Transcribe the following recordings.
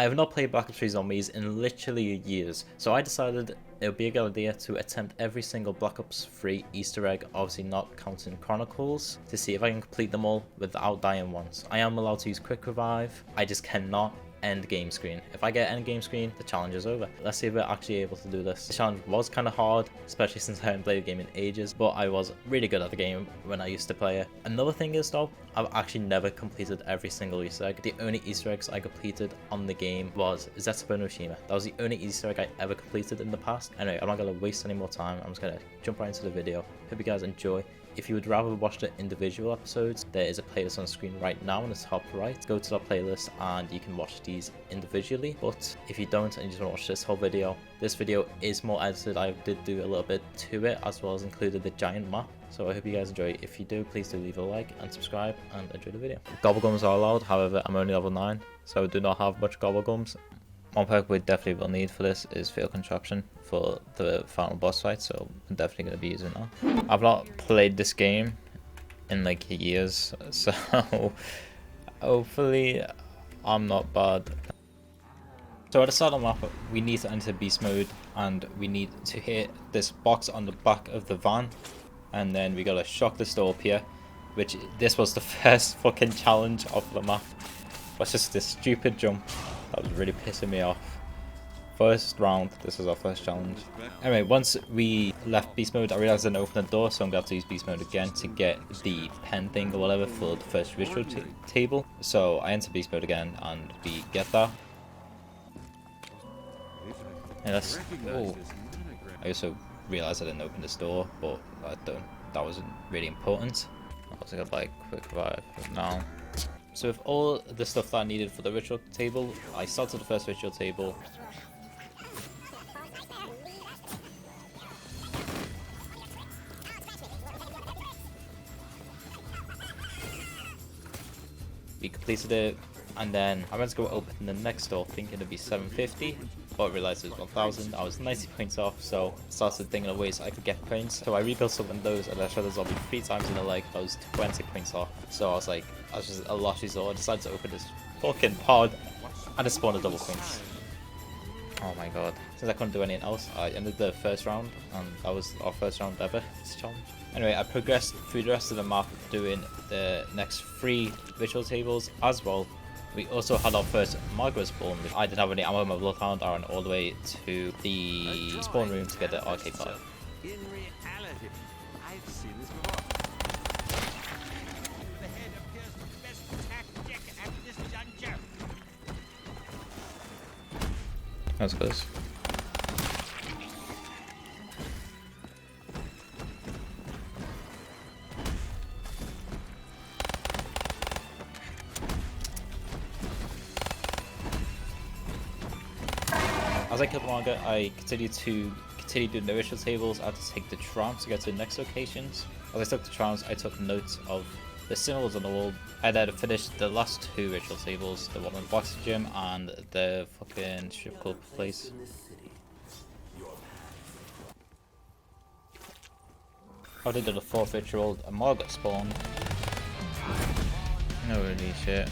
I have not played Black Ops 3 Zombies in literally years, so I decided it would be a good idea to attempt every single Black Ops 3 Easter egg, obviously not counting Chronicles, to see if I can complete them all without dying once. I am allowed to use Quick Revive, I just cannot end game screen. If I get end game screen, the challenge is over. Let's see if we're actually able to do this. The challenge was kind of hard, especially since I hadn't played the game in ages, but I was really good at the game when I used to play it. Another thing is though, I've actually never completed every single Easter egg. The only Easter eggs I completed on the game was Zetsubou No Shima. That was the only Easter egg I ever completed in the past. Anyway, I'm not going to waste any more time. I'm just going to jump right into the video. Hope you guys enjoy. If you would rather watch the individual episodes, there is a playlist on screen right now in the top right. Go to that playlist and you can watch these individually. But if you don't and you just want to watch this whole video, this video is more edited. I did do a little bit to it, as well as included the giant map. So I hope you guys enjoy. If you do, please do leave a like and subscribe and enjoy the video. Gobblegums are allowed, however, I'm only level 9, so I do not have much gobblegums. One perk we definitely will need for this is Field Contraption for the final boss fight, so I'm definitely going to be using that. I've not played this game in like years, so hopefully I'm not bad. So at the start of the map, we need to enter beast mode and we need to hit this box on the back of the van, and then we gotta shock the door up here, which this was the first fucking challenge of the map. Was just this stupid jump that was really pissing me off. First round, this is our first challenge. Anyway, once we left beast mode, I realized I didn't open the door, so I'm gonna have to use beast mode again to get the pen thing or whatever for the first ritual table. So I enter beast mode again and we get that. And that's, oh, I also realized I didn't open this door, but that wasn't really important. I was gonna buy Quick Revive now. So with all the stuff that I needed for the ritual table, I started the first ritual table. We completed it, and then I went to go open the next door thinking it'd be 750, but I realized it was 1000. I was 90 points off, so I started thinking of ways I could get points. So I rebuilt some of those, and I shot the zombie 3 times in the leg. I was 20 points off. So I was like, I was just a lushy, so I decided to open this fucking pod, and it spawned a double points. Oh my god. Since I couldn't do anything else, I ended the first round, and that was our first round ever, this challenge. Anyway, I progressed through the rest of the map doing the next 3 ritual tables as well. We also had our first Margaret spawn. I didn't have any ammo in my bloodhound. I ran all the way to the spawn room to get the arcade card. In reality, I've seen this before. The head appears the best tactic at this juncture. That's close. As I killed Margaret, I continued doing the ritual tables. I had to take the trams to get to the next locations. As I took the trams, I took notes of the symbols on the wall. I then finished the last 2 ritual tables, the one in the boxing gym and the fucking strip club place. I did the 4th ritual, a Margaret spawn. No really shit.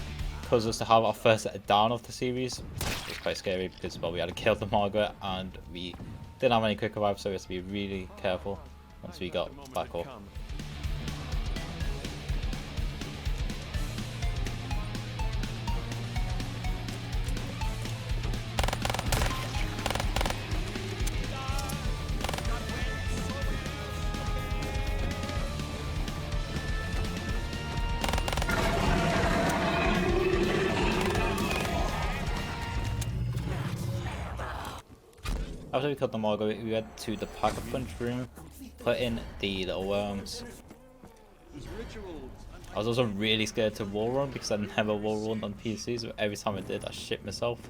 Caused us to have our first down of the series. It was quite scary because, well, we had to kill the Margaret and we didn't have any quick revive, so we had to be really careful once we got back up. After we killed the Margaret, we went to the Pack-a-Punch room, put in the little worms. I was also really scared to wall run because I never wall run on PCs, but every time I did I shit myself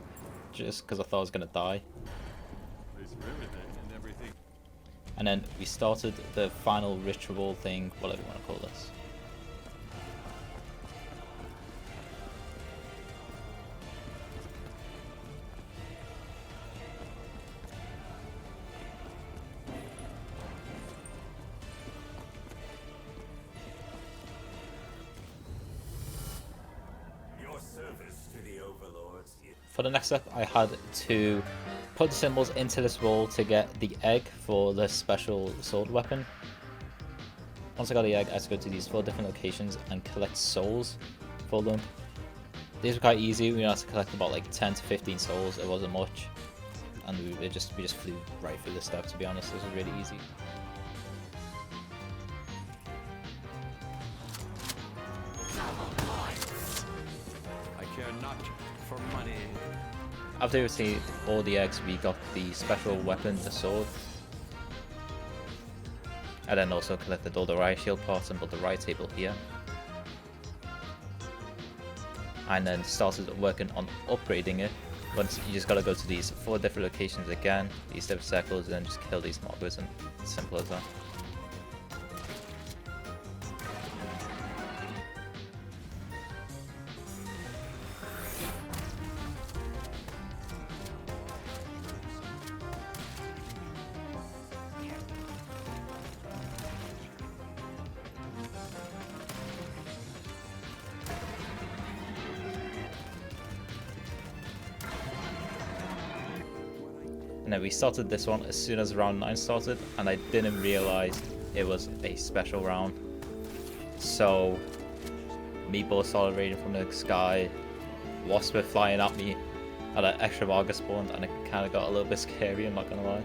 just because I thought I was going to die. And then we started the final ritual thing, whatever you want to call this. For the next step, I had to put the symbols into this wall to get the egg for the special sword weapon. Once I got the egg, I had to go to these 4 different locations and collect souls for them. These were quite easy. We had to collect about like 10 to 15 souls. It wasn't much, and we just flew right through the step. To be honest, this was really easy. I care not for money. After we received all the eggs, we got the special weapon, the sword. I then also collected all the riot shield parts and built the riot table here. And then started working on upgrading it. Once you just gotta go to these 4 different locations again, these different circles, and then just kill these mobbers, and it's simple as that. And then we started this one as soon as round 9 started, and I didn't realize it was a special round. So meatballs started raining from the sky, wasps were flying at me, and an extra Varga spawned, and it kind of got a little bit scary, I'm not gonna lie.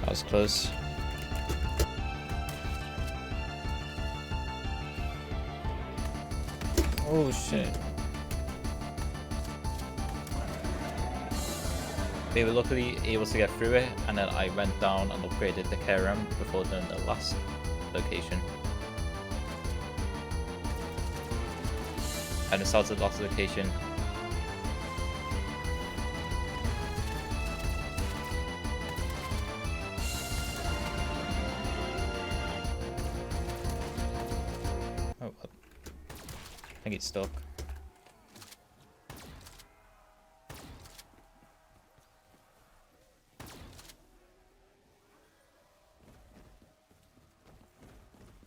That was close. Oh shit. They were luckily able to get through it, and then I went down and upgraded the KRM before doing the last location. And it started the last location. Oh, I think it's stuck.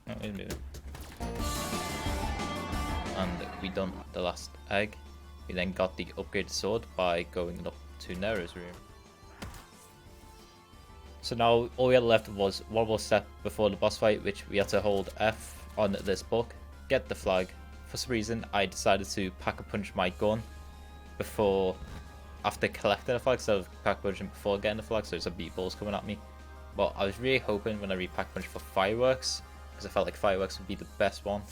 Oh, it's moving. And we done the last egg. We then got the upgraded sword by going up to Nero's room. So now all we had left was one more step before the boss fight, which we had to hold F on this book, get the flag. For some reason I decided to pack a punch my gun after collecting the flag, instead of pack punching before getting the flag, so it's a meatballs coming at me. But I was really hoping when I repack punch for fireworks, because I felt like fireworks would be the best one,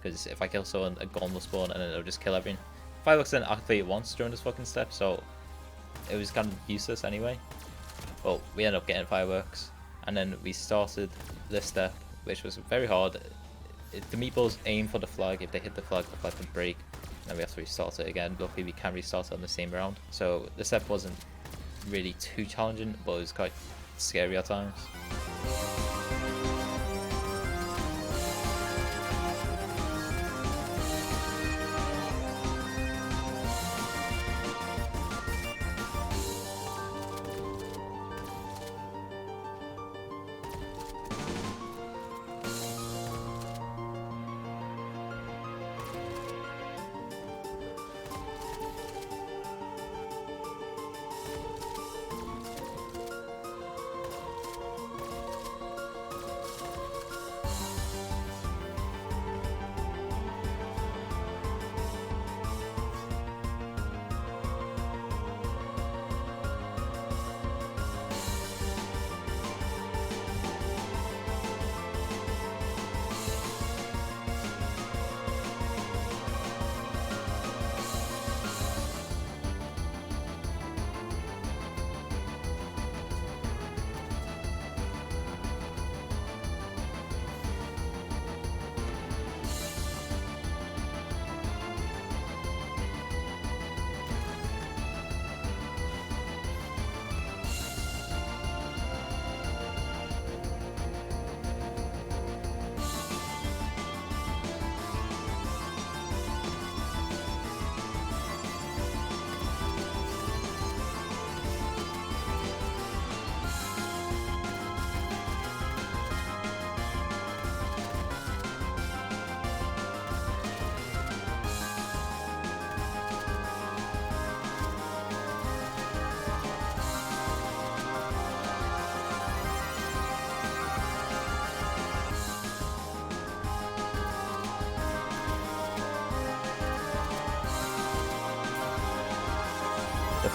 because if I kill someone, a gun will spawn and then it'll just kill everything. Fireworks didn't activate once during this fucking step, so it was kind of useless anyway. But we ended up getting fireworks, and then we started this step, which was very hard. The meatballs aim for the flag. If they hit the flag would break, and we have to restart it again. Luckily we can restart it on the same round, so the step wasn't really too challenging, but it was quite scary at times.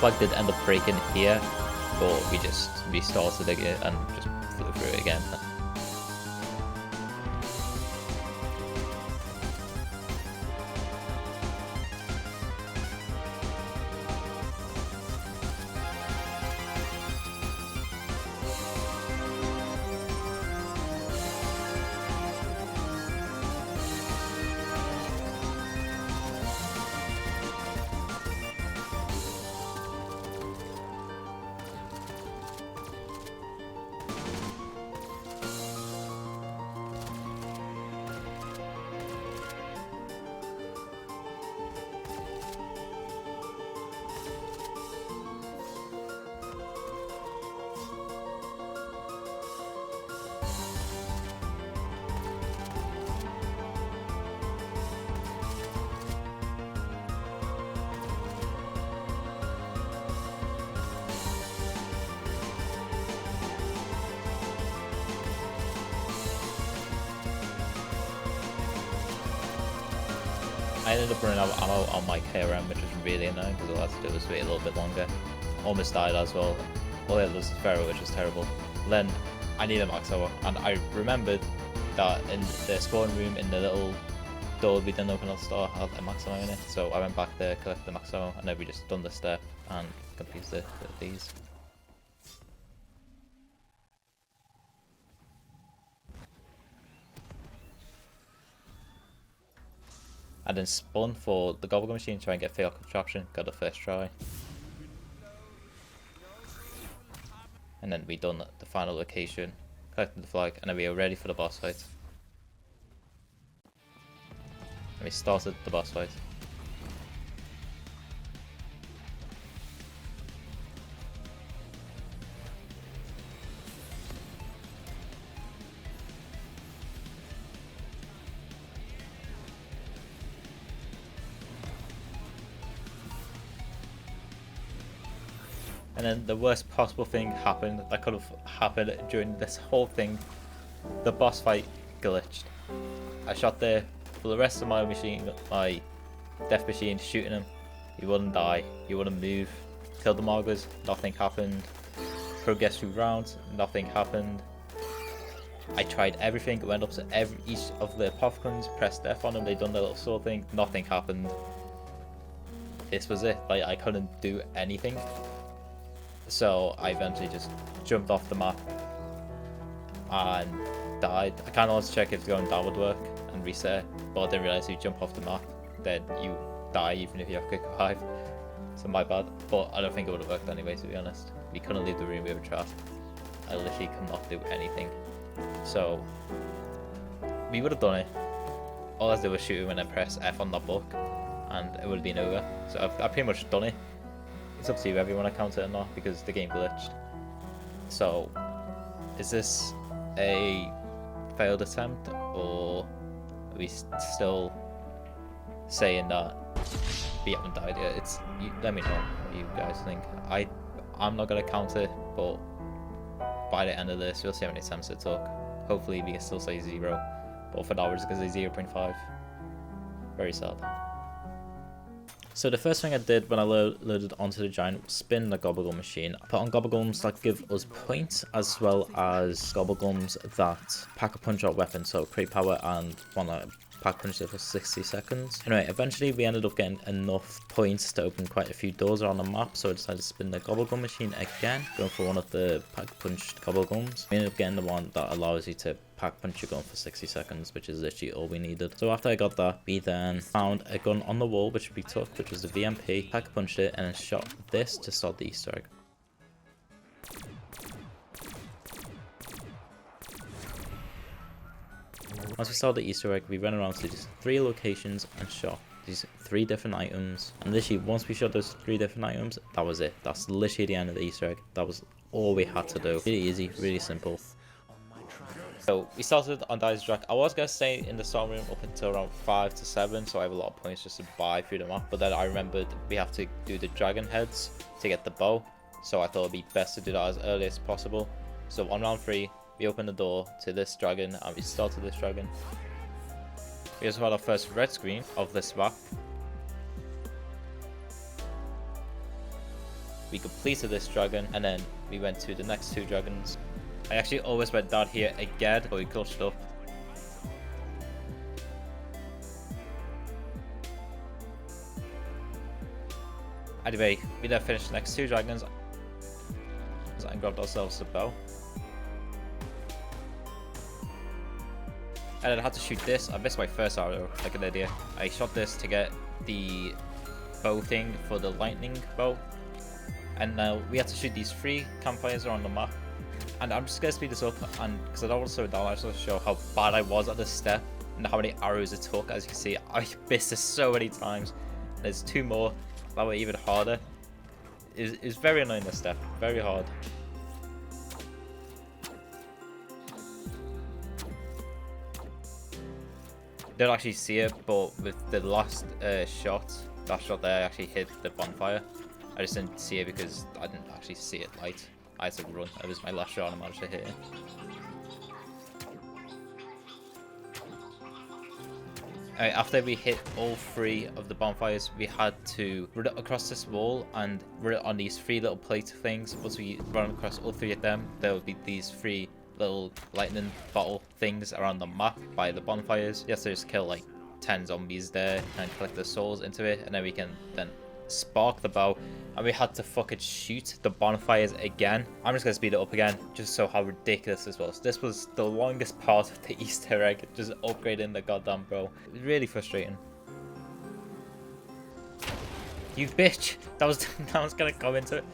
flag did end up breaking here, but we just restarted it and just flew through it again. I ended up running out of ammo on my KRM, which was really annoying because all I had to do was wait a little bit longer. Almost died as well. All I had was Pharaoh, which was terrible. Then I needed a max ammo, and I remembered that in the spawn room in the little door we didn't open at the start had a max ammo in it. So I went back there, collected the max ammo, and then we just done the step and completed these. I then spun for the gobble machine, try and get fail contraption, got the first try. And then we done the final location, collected the flag, and then we were ready for the boss fight. And we started the boss fight. And then the worst possible thing happened that could have happened during this whole thing. The boss fight glitched. I shot there for the rest of my machine, my death machine, shooting him. He wouldn't die, he wouldn't move. Killed the Margers, nothing happened. Progressed through rounds, nothing happened. I tried everything, went up to each of the apothecaries, pressed F on them, they done their little sword thing, nothing happened. This was it, like I couldn't do anything. So I eventually just jumped off the map and died. I kind of wanted to check if going down would work and reset, but I didn't realize if you jump off the map then you die even if you have quick revive. So my bad, but I don't think it would have worked anyway, to be honest. We couldn't leave the room, we were trapped. I literally could not do anything. So we would have done it. All I did was shoot him and then press F on that book and it would have been over. So I've pretty much done it. It's up to you if you want to count it or not because the game glitched. So, is this a failed attempt or are we still saying that we haven't died yet? Let me know what you guys think. I'm not gonna count it, but by the end of this, we'll see how many attempts it took. Hopefully, we can still say 0, but for now, we're just gonna say 0.5. Very sad. So the first thing I did when I loaded onto the giant was spin the Gobblegum machine. I put on Gobblegums that give us points as well as Gobblegums that pack a punch out weapon, so crate power and one that pack punch it for 60 seconds. Anyway, eventually we ended up getting enough points to open quite a few doors around the map, so I decided to spin the Gobblegum machine again, going for one of the pack punched Gobblegums. We ended up getting the one that allows you to pack punch your gun for 60 seconds, which is literally all we needed. So after I got that, we then found a gun on the wall which we took, which was the VMP, pack punched it, and then shot this to start the Easter egg. Once we saw the Easter egg, we ran around to these 3 locations and shot these 3 different items. And literally, once we shot those 3 different items, that was it. That's literally the end of the Easter egg. That was all we had to do. Really easy, really simple. So we started on Eisendrache. I was going to stay in the storm room up until around 5 to 7, so I have a lot of points just to buy through the map. But then I remembered we have to do the dragon heads to get the bow, so I thought it would be best to do that as early as possible. So on round 3, we opened the door to this dragon and we started this dragon. We also had our first red screen of this map. we completed this dragon, and then we went to the next 2 dragons. I actually always went down here again, but we clutched up. Anyway, we then finished the next 2 dragons and grabbed ourselves a bow. And then I had to shoot this. I missed my first arrow, like an idiot. I shot this to get the bow thing for the lightning bow. And now we had to shoot these 3 campfires around the map. And I'm just going to speed this up, and because I don't want to slow it down, I just want to show how bad I was at this step and how many arrows it took. As you can see, I missed this so many times. There's 2 more that were even harder. It's very annoying, this step, very hard. Don't actually see it, but with the last shot, that shot there, I actually hit the bonfire. I just didn't see it because I didn't actually see it light. I had to run. It was my last shot and I managed to hit it. After we hit all 3 of the bonfires, we had to run it across this wall and run it on these 3 little plate things. Once we run across all 3 of them, there will be these 3 little lightning bottle things around the map by the bonfires. You have to just kill like 10 zombies there and collect the souls into it, and then we can then spark the bow. And we had to fucking shoot the bonfires again. I'm just gonna speed it up again just to show how ridiculous this was. This was the longest part of the Easter egg, just upgrading the goddamn bow. It was really frustrating. You bitch! That was gonna come into it.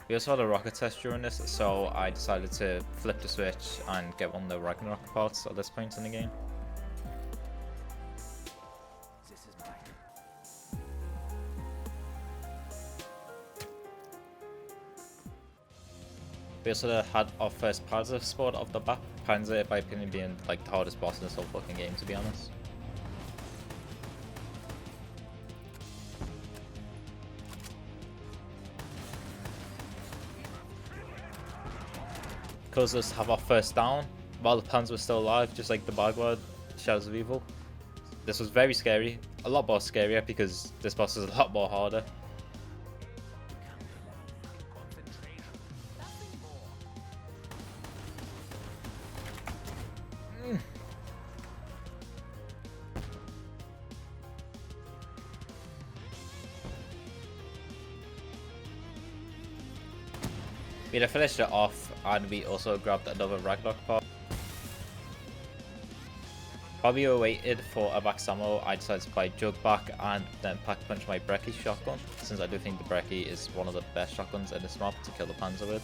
We also had a rocket test during this, so I decided to flip the switch and get one of the Ragnarok parts at this point in the game. We also had our first Panzer spot of the map. Panzer, in my opinion, being like the hardest boss in this whole fucking game, to be honest. Caused us to have our first down while the Panzer was still alive, just like the Bagwad Shadows of Evil. This was very scary, a lot more scarier because this boss is a lot more harder. We had finished it off, and we also grabbed another Ragnarok part. While we were waiting for a max ammo, I decided to buy Jug back and then pack punch my Brecci shotgun, since I do think the Brecci is one of the best shotguns in this map to kill the Panzer with.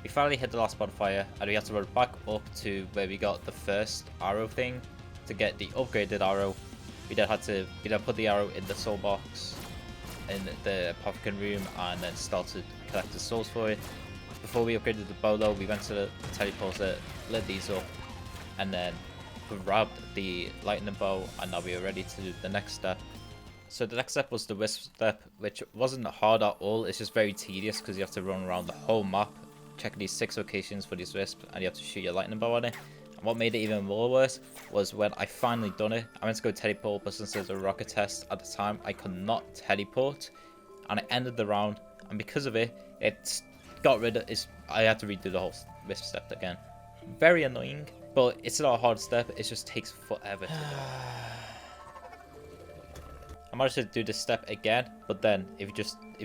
We finally hit the last bonfire, and we had to run back up to where we got the first arrow thing to get the upgraded arrow. We then put the arrow in the soul box in the apothecary room and then started collecting souls for it. Before we upgraded the bow though, we went to the teleporter, lit these up, and then grabbed the lightning bow, and now we are ready to do the next step. So the next step was the wisp step, which wasn't hard at all. It's just very tedious because you have to run around the whole map, checking these 6 locations for these wisps, and you have to shoot your lightning bow on it. And what made it even more worse was when I finally done it. I went to go teleport, but since there's a rocket test at the time, I could not teleport, and I ended the round. And because of it, it got rid of. I had to redo the whole wisp step again. Very annoying, but it's not a hard step. It just takes forever to do. I managed to do this step again, but then if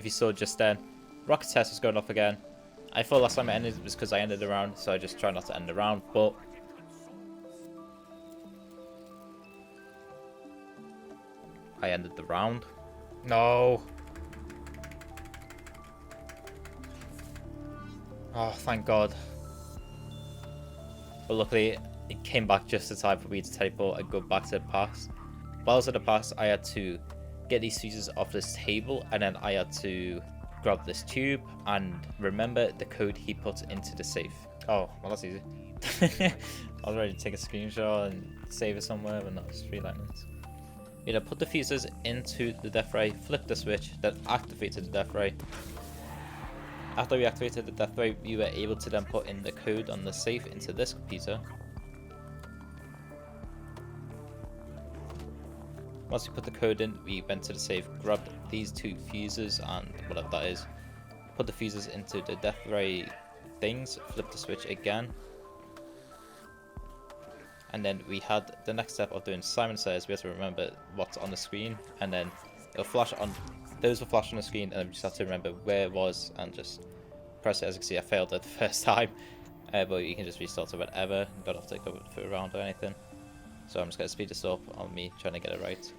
you saw just then, rocket test was going off again. I thought last time I ended was because I ended the round, so I just try not to end the round, but I ended the round. No. Oh, thank God. But luckily, it came back just in time for me to teleport and go back to the pass. While I was at the pass, I had to get these fuses off this table, and then I had to grab this tube and remember the code he put into the safe. Oh, well, that's easy. I was ready to take a screenshot and save it somewhere, but no, it's 3 lightnings. You know, put the fuses into the death ray, flip the switch, then activated the death ray. After we activated the death ray, we were able to then put in the code on the safe into this computer. Once we put the code in, we went to the safe, grabbed these 2 fuses and whatever that is, put the fuses into the death ray things, flip the switch again, and then we had the next step of doing Simon Says. We have to remember what's on the screen, and then it'll flash on, those will flash on the screen, and then we just have to remember where it was and just press it. As you can see, I failed it the first time, but you can just restart it whenever, you don't have to go through a round or anything. So I'm just going to speed this up on me trying to get it right.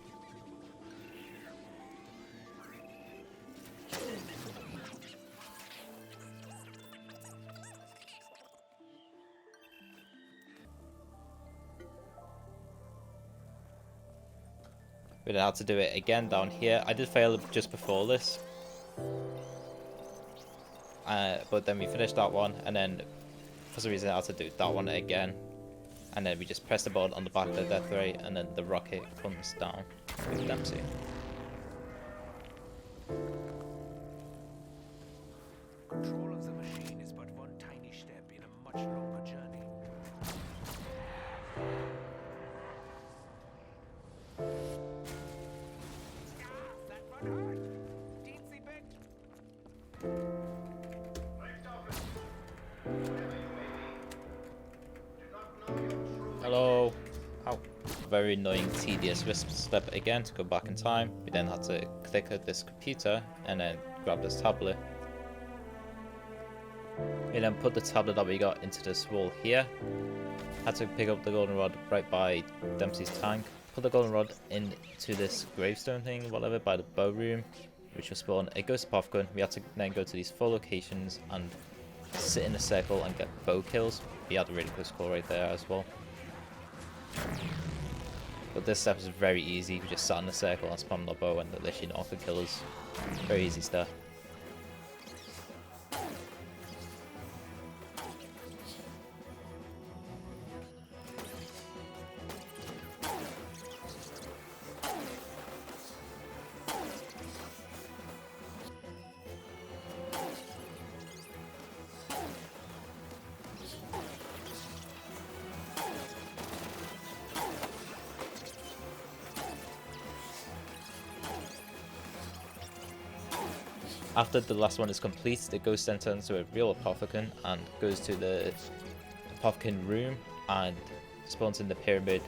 We then had to do it again down here. I did fail just before this. But then we finished that one, and then for some reason I had to do that one again. And then we just press the button on the back of the death ray, and then the rocket comes down with Dempsey. Control of the machine is but one tiny step in a much longer journey. That one hurt. Teensy bit. Hello. Ow. Very annoying, tedious wisp step again to go back in time. We then had to click at this computer and then grab this tablet. We then put the tablet that we got into this wall here. Had to pick up the golden rod right by Dempsey's tank. Put the golden rod into this gravestone thing, whatever, by the bow room, which will spawn a ghost popgun. We had to then go to these 4 locations and sit in a circle and get bow kills. We had a really close call right there as well. But this step is very easy. We just sat in a circle and spammed the bow and literally not could kill us. Very easy stuff. After the last one is complete, the ghost then turns to a real Apothecon and goes to the Apothecon room and spawns in the pyramid.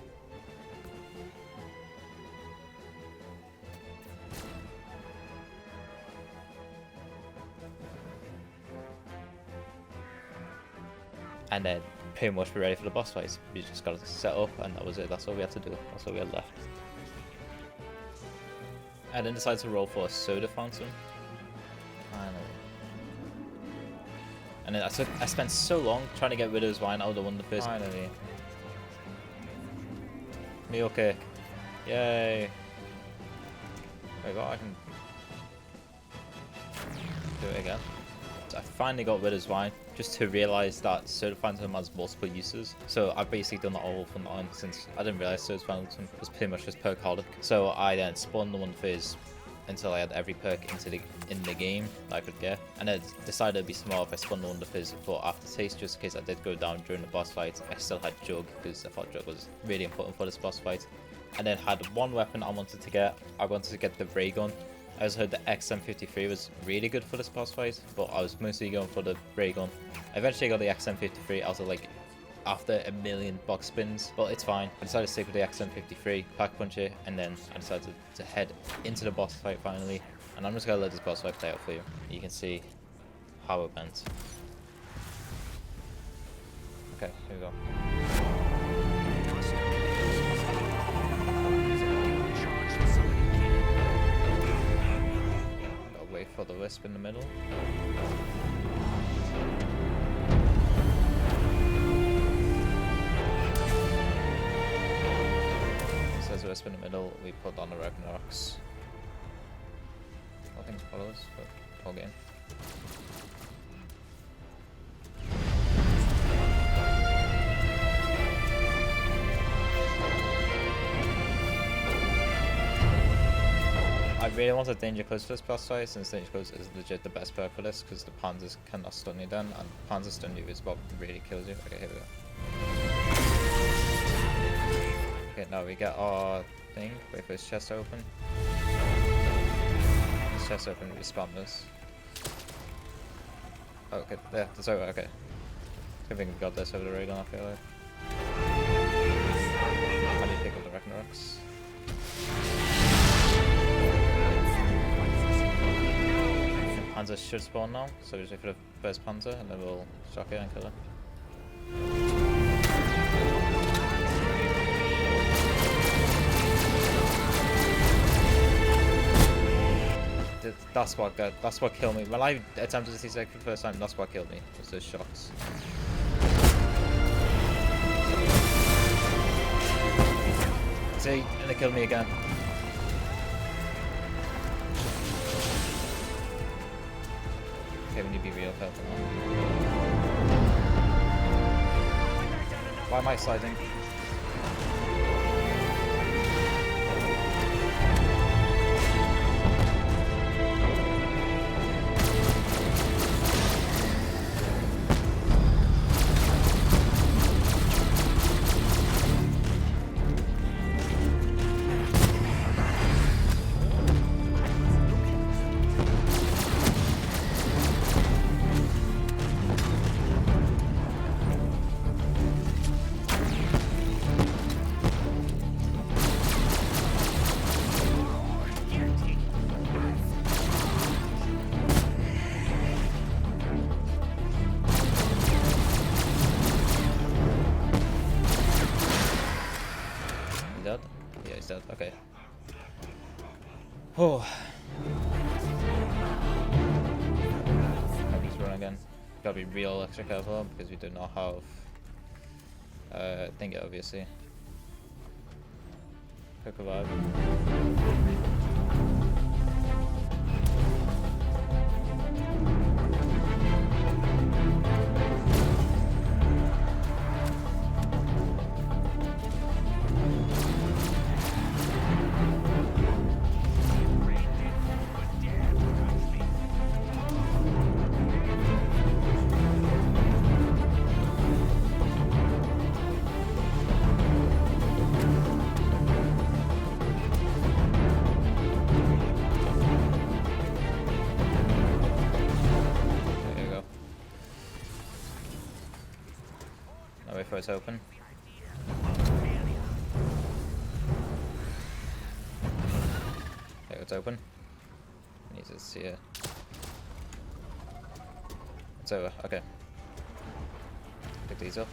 And then pretty much we're ready for the boss fight. We just got to set up and that was it. That's all we had to do. That's all we had left. I then decided to roll for a soda fountain. And then I spent so long trying to get Widow's Wine out of the Wonder Fizz. Finally. Meal cake. Yay. Wait, what? I can do it again. So I finally got Widow's Wine, just to realise that Soda Phantom has multiple uses. So I've basically done that all for nothing, since I didn't realise Soda Phantom was pretty much just perk-holic. So I then spawned the Wonder Fizz until I had every perk in the game that I could get, and I decided it'd be smart if I spun the Wonder Fizz for aftertaste, just in case I did go down during the boss fight. I still had Jug because I thought Jug was really important for this boss fight, and then had one weapon I wanted to get. I wanted to get the ray gun. I also heard the XM53 was really good for this boss fight, but I was mostly going for the ray gun. I eventually got the XM53 out of like after a million box spins, but it's fine. I decided to stick with the XM53, pack punch it, and then I decided to head into the boss fight finally. And I'm just gonna let this boss fight play out for you. You can see how it went. Okay, here we go. Gotta wait for the wisp in the middle. Wisp in the middle, we put on the Ragnaroks. followers, but whole game. I really wanted Danger Close for this boss fight, since Danger Close is legit the best perk for this, because the Panzers cannot stun you then, and Panzer stun you is what really kills you. Okay, here we go. Okay, now we get our thing. Wait for his chest to open. His chest open, we spam this. Oh, okay, yeah, that's over, okay. I think we got this over the radar, I feel like. I need to pick up the Ragnaroks. Panzer should spawn now, so we just wait for the first Panzer and then we'll shock it and kill it. That's what killed me. When I attempted to C-Sec for the first time, that's what killed me, was those shots. See, and it killed me again. Okay, we need to be real careful now. Why am I sliding? Dead? Yeah, he's dead. Okay. Oh. He's running again. Gotta be real extra careful because we do not have Thingy, obviously. Quick revive. Wait for it to open. Okay, it's open. Need to see it. It's over. Okay. Pick these up.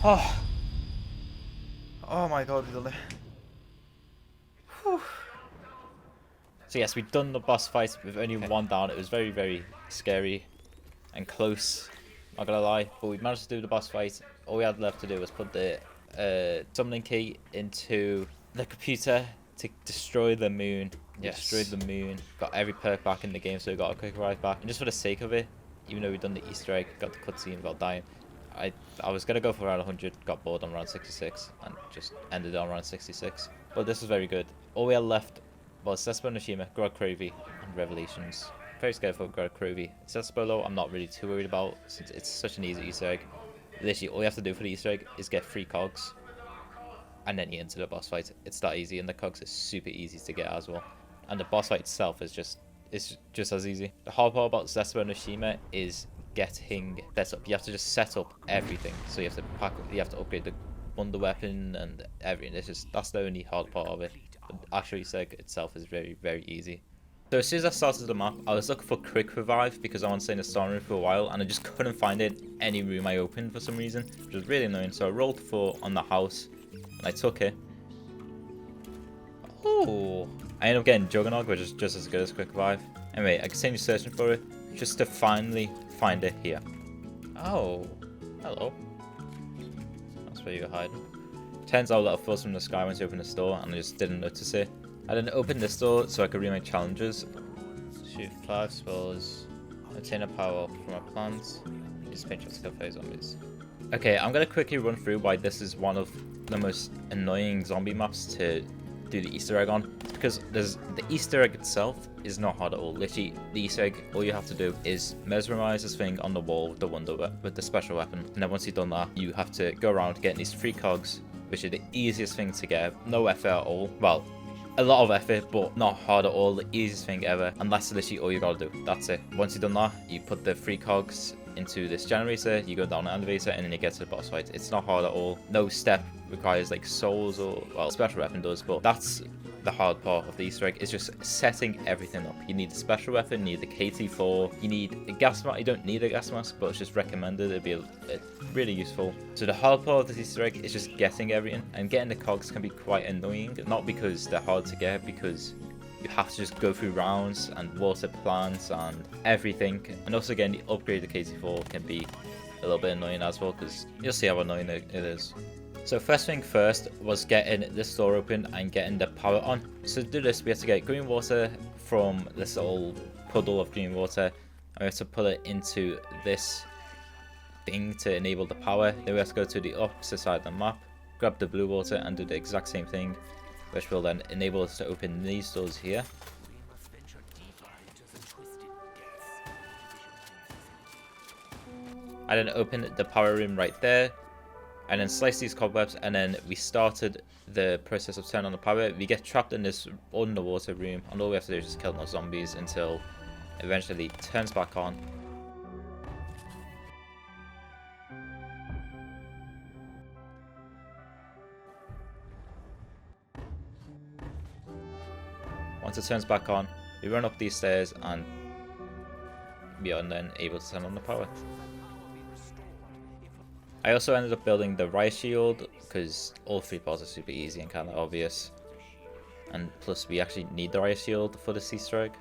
Oh. Oh my god, we done it. Whew. So yes, we've done the boss fight with only one down. It was very, very scary and close, not gonna lie. But we managed to do the boss fight. All we had left to do was put the summoning key into the computer to destroy the moon. Yes. Destroyed the moon. Got every perk back in the game, so we got a quick revive back. And just for the sake of it, even though we've done the Easter egg, got the cutscene without dying, I was gonna go for around 100, got bored on round 66, and just ended on round 66. But this was very good. All we had left was Zetsubou No Shima, Gorod Krovi and Revelations. Very scared for Gorod Krovi. Zetsubou I'm not really too worried about, since it's such an easy Easter egg. Literally, all you have to do for the Easter egg is get 3 cogs, and then you enter the boss fight. It's that easy, and the cogs are super easy to get as well. And the boss fight itself is just as easy. The hard part about Zetsubou No Shima is getting set up. You have to just set up everything. So you have to upgrade the wonder weapon and everything. That's the only hard part of it. But actually, Easter egg itself is very, very easy. So as soon as I started the map, I was looking for quick revive because I wanted to stay in the star room for a while, and I just couldn't find it in any room I opened for some reason, which was really annoying. So I rolled 4 on the house, and I took it. Oh, I ended up getting Juggernog, which is just as good as quick revive. Anyway, I continued searching for it, just to finally find it here. Oh, hello. That's where you're hiding. Turns out that falls from the sky when you open the store, and I just didn't notice it. I didn't open this door so I could read my challenges. Shoot 5 spells, obtain a power up from our plants, and just pinch us to kill zombies. Okay, I'm gonna quickly run through why this is one of the most annoying zombie maps to do the Easter egg on. Because the Easter egg itself is not hard at all. Literally, the Easter egg, all you have to do is mesmerize this thing on the wall with the special weapon. And then once you've done that, you have to go around getting these 3 cogs, which are the easiest thing to get. No effort at all. Well, a lot of effort, but not hard at all. The easiest thing ever. And that's literally all you gotta do. That's it. Once you've done that, you put the 3 cogs into this generator, you go down an elevator, and then you get to the boss fight. It's not hard at all. No step requires like souls or, well, special weapon does, but that's the hard part of the Easter egg, is just setting everything up. You need a special weapon, you need the KT4, you need a gas mask. You don't need a gas mask, but it's just recommended. It'd be really useful. So the hard part of the Easter egg is just getting everything, and getting the cogs can be quite annoying, not because they're hard to get, because you have to just go through rounds and water plants and everything. And also again, the upgrade to KT4 can be a little bit annoying as well, because you'll see how annoying it is. So first thing first was getting this door open and getting the power on. So to do this, we have to get green water from this little puddle of green water, and we have to put it into this thing to enable the power. Then we have to go to the opposite side of the map, grab the blue water and do the exact same thing, which will then enable us to open these doors here. I then open the power room right there, and then slice these cobwebs, and then we started the process of turning on the power. We get trapped in this underwater room, and all we have to do is just kill more zombies until eventually it turns back on. Once it turns back on, we run up these stairs, and we are then able to turn on the power. I also ended up building the riot shield, because all 3 parts are super easy and kind of obvious. And plus we actually need the riot shield for this Easter egg.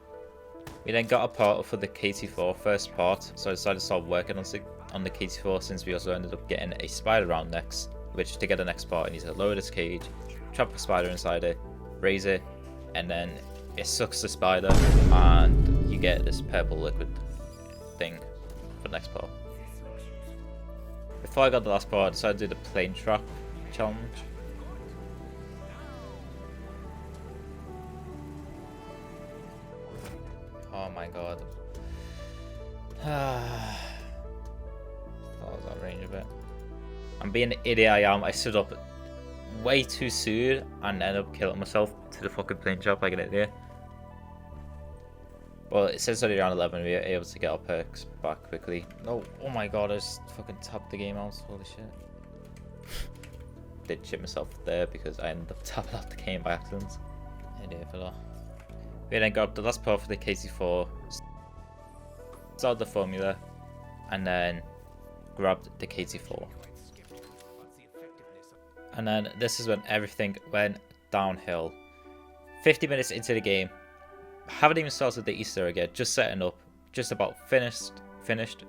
We then got a part for the KT4 first part, so I decided to start working on the KT4, since we also ended up getting a spider round next. Which, to get the next part, you need to lower this cage, trap a spider inside it, raise it, and then it sucks the spider, and you get this purple liquid thing for the next part. Before I got the last part, I decided to do the plane trap challenge. Oh my god. That was out of range a bit. I'm being the idiot I am. I stood up way too soon and ended up killing myself to the fucking plane trap like an idiot. Well, it says only around 11 we were able to get our perks back quickly. No, oh my god, I just fucking tapped the game out. Holy shit. Did shit myself there because I ended up tapping out the game by accident. Idiot for that. We then got the last part for the KT4, started the formula, and then grabbed the KT4. And then this is when everything went downhill. 50 minutes into the game, haven't even started the Easter egg yet, just setting up, just about finished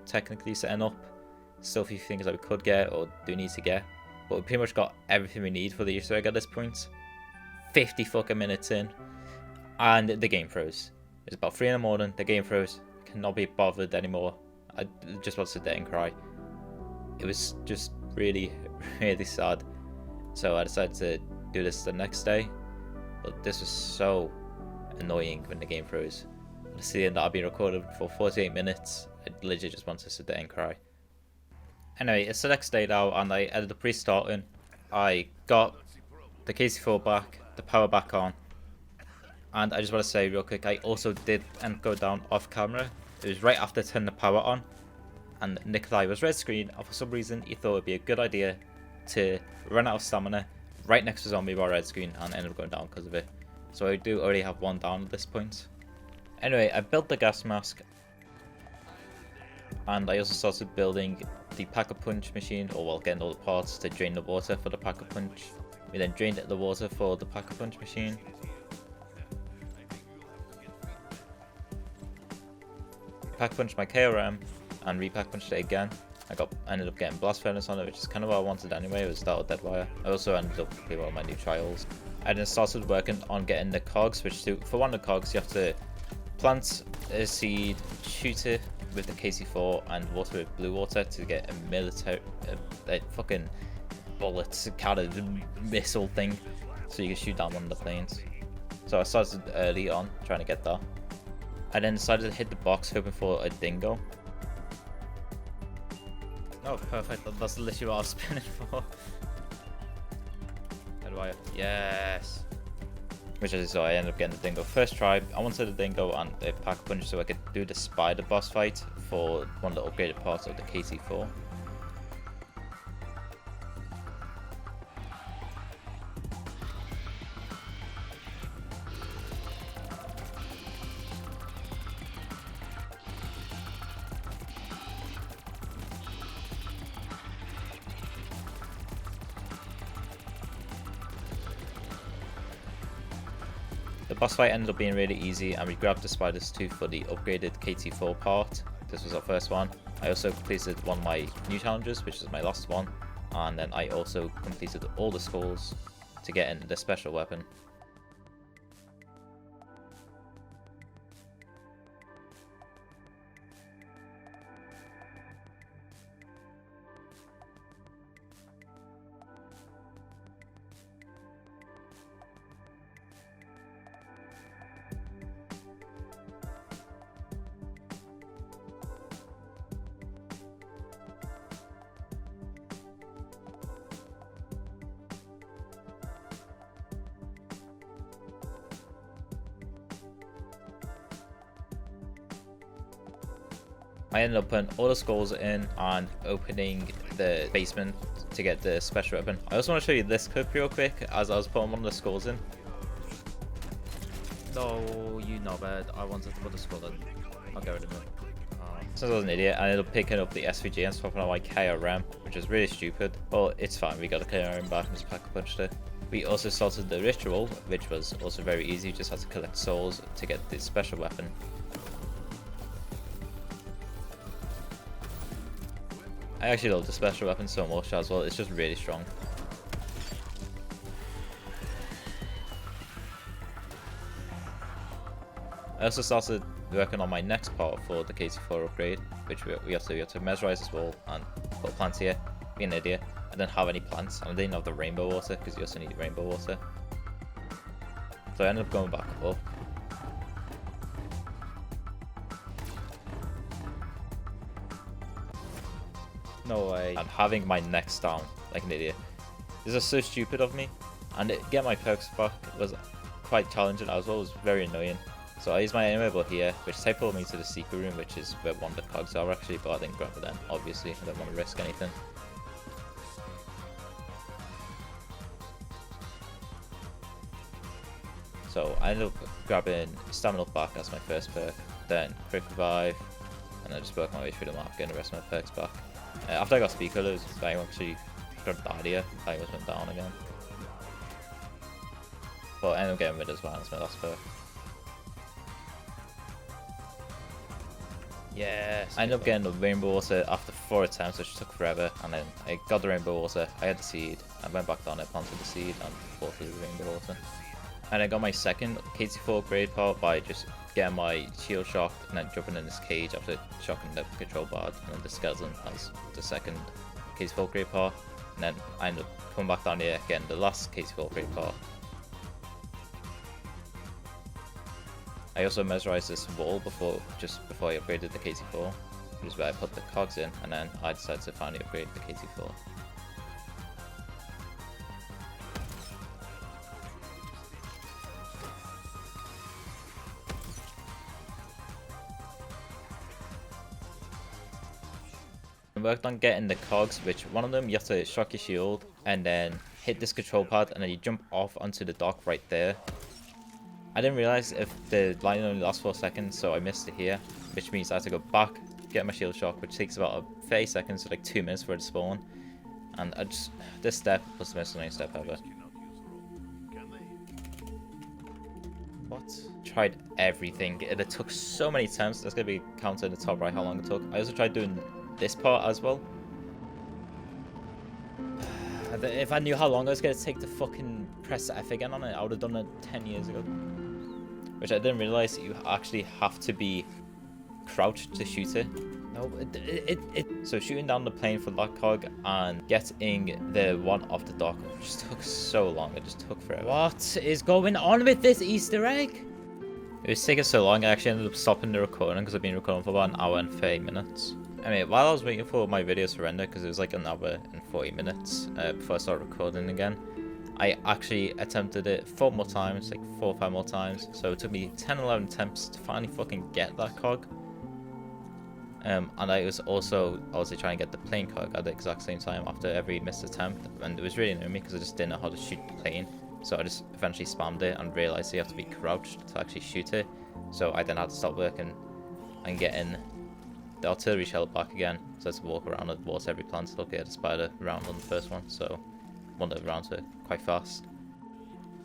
technically setting up. Still a few things that we could get or do need to get, but we pretty much got everything we need for the Easter egg at this point. 50 fucking minutes in, and the game froze. It's about 3 in the morning, the game froze, cannot be bothered anymore. I just want to sit there and cry. It was just really, really sad. So I decided to do this the next day, but this was so annoying when the game froze. Seeing that I've been recording for 48 minutes, I literally just want to sit there and cry. Anyway, it's the next day now, and I ended up restarting. I got the KC4 back, the power back on, and I just want to say real quick, I also did go down off camera. It was right after turning the power on, and Nikolai was red screen, and for some reason he thought it would be a good idea to run out of stamina right next to zombie while red screen, and ended up going down because of it. So I do already have one down at this point. Anyway, I built the gas mask, and I also started building the pack-a-punch machine, or well, getting all the parts to drain the water for the pack-a-punch. We then drained the water for the pack-a-punch machine. Pack-a-punched my KRM and repack-punched it again. I ended up getting blast furnace on it, which is kind of what I wanted anyway. It was that or dead wire. I also ended up with all my new trials. I then started working on getting the cogs, which for one of the cogs you have to plant a seed, shoot it with the KC4 and water with blue water to get a military a fucking bullet kind of missile thing, so you can shoot down one of the planes. So I started early on trying to get that. I then decided to hit the box hoping for a dingo. Oh, perfect. That's literally what I was spinning for. How do I? Yes. Which is so I ended up getting the dingo first try. I wanted a dingo and a pack punch so I could do the spider boss fight for one of the upgraded parts of the KC4. The boss fight ended up being really easy, and we grabbed the spider's tooth for the upgraded KT4 part. This was our first one. I also completed one of my new challenges, which is my last one, and then I also completed all the skulls to get in the special weapon. I ended up putting all the skulls in and opening the basement to get the special weapon. I also want to show you this clip real quick as I was putting one of the skulls in. No, you know bad. I wanted to put the skull in. I'll get rid of it. Since I was an idiot, I ended up picking up the SVG and swapping out my KRM, which is really stupid. But it's fine, we got the KRM back and just pack-a-punched it. We also started the ritual, which was also very easy. You just had to collect souls to get the special weapon. I actually love the special weapon so much as well, it's just really strong. I also started working on my next part for the KT4 upgrade, which we have to mesmerize this wall and put plants here, be an idiot. I didn't have any plants, and I didn't have the rainbow water because you also need rainbow water. So I ended up going back up. No way. And having my necks down like an idiot. This is so stupid of me. And get my perks back was quite challenging as well. It was very annoying. So I used my anywhere here, which teleported me to the secret room, which is where one of the cogs are actually, but I didn't grab it then, obviously. I don't want to risk anything. So I ended up grabbing Stamina back as my first perk, then Quick Revive, and I just worked my way through the map, getting the rest of my perks back. After I got speed colors, I actually could have died here. I was went down again. But I ended up getting rid as well. So that's perfect. Yes. I ended up getting the rainbow water after 4 attempts, which took forever. And then I got the rainbow water. I had the seed. I went back down it, planted the seed, and fought through the rainbow water. And I got my second KT4 upgrade part by just getting my shield shocked and then jumping in this cage after shocking the control board, and then the skeleton as the second KT4 upgrade part. And then I ended up coming back down here, getting the last KT4 upgrade part. I also mesmerized this wall just before I upgraded the KT4, which is where I put the cogs in, and then I decided to finally upgrade the KT4. I worked on getting the cogs, which one of them you have to shock your shield and then hit this control pad, and then you jump off onto the dock right there. I didn't realize if the line only lasts 4 seconds, so I missed it here, which means I have to go back, get my shield shock, which takes about 30 seconds, so like 2 minutes for it to spawn. And this step was the most annoying step ever. What? Tried everything. It took so many attempts. There's gonna be a counter in the top right how long it took. I also tried doing this part as well. If I knew how long I was going to take to fucking press F again on it, I would have done it 10 years ago. Which I didn't realize you actually have to be crouched to shoot it. No, so shooting down the plane for that cog and getting the one off the dock just took so long. It just took forever. What is going on with this Easter egg? It was taking so long, I actually ended up stopping the recording because I've been recording for about 1 hour and 30 minutes. Anyway, while I was waiting for my videos to render, because it was like 1 hour and 40 minutes before I started recording again, I actually attempted it 4 more times, like 4 or 5 more times. So it took me 10, 11 attempts to finally fucking get that cog. And I was also obviously trying to get the plane cog at the exact same time after every missed attempt. And it was really annoying me because I just didn't know how to shoot the plane. So I just eventually spammed it and realized you have to be crouched to actually shoot it. So I then had to stop working and getting the artillery shell back again. So I had to walk around and water every plant to look at the spider round on the first one. So one of the rounds were quite fast.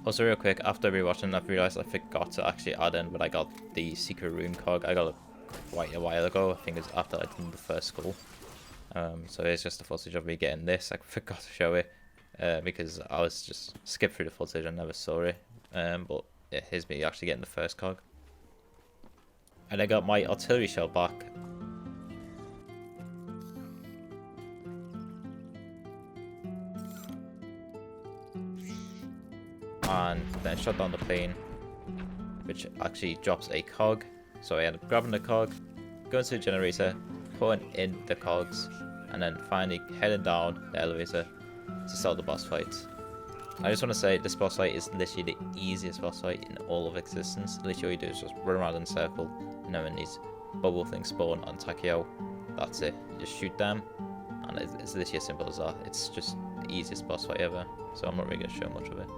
Also real quick, after rewatching, I've realized I forgot to actually add in but I got the secret room cog. I got it quite a while ago. I think it's after I did the first school. So it's just the footage of me getting this. I forgot to show it because I was just skipped through the footage and never saw it. But yeah, here's me actually getting the first cog. And I got my artillery shell back. And then shot down the plane, which actually drops a cog. So I ended up grabbing the cog, going to the generator, putting in the cogs, and then finally heading down the elevator to start the boss fight. I just want to say this boss fight is literally the easiest boss fight in all of existence. Literally all you do is just run around in a circle, and then when these bubble things spawn on Takeo, that's it. You just shoot them, and it's literally as simple as that. It's just the easiest boss fight ever, so I'm not really going to show much of it.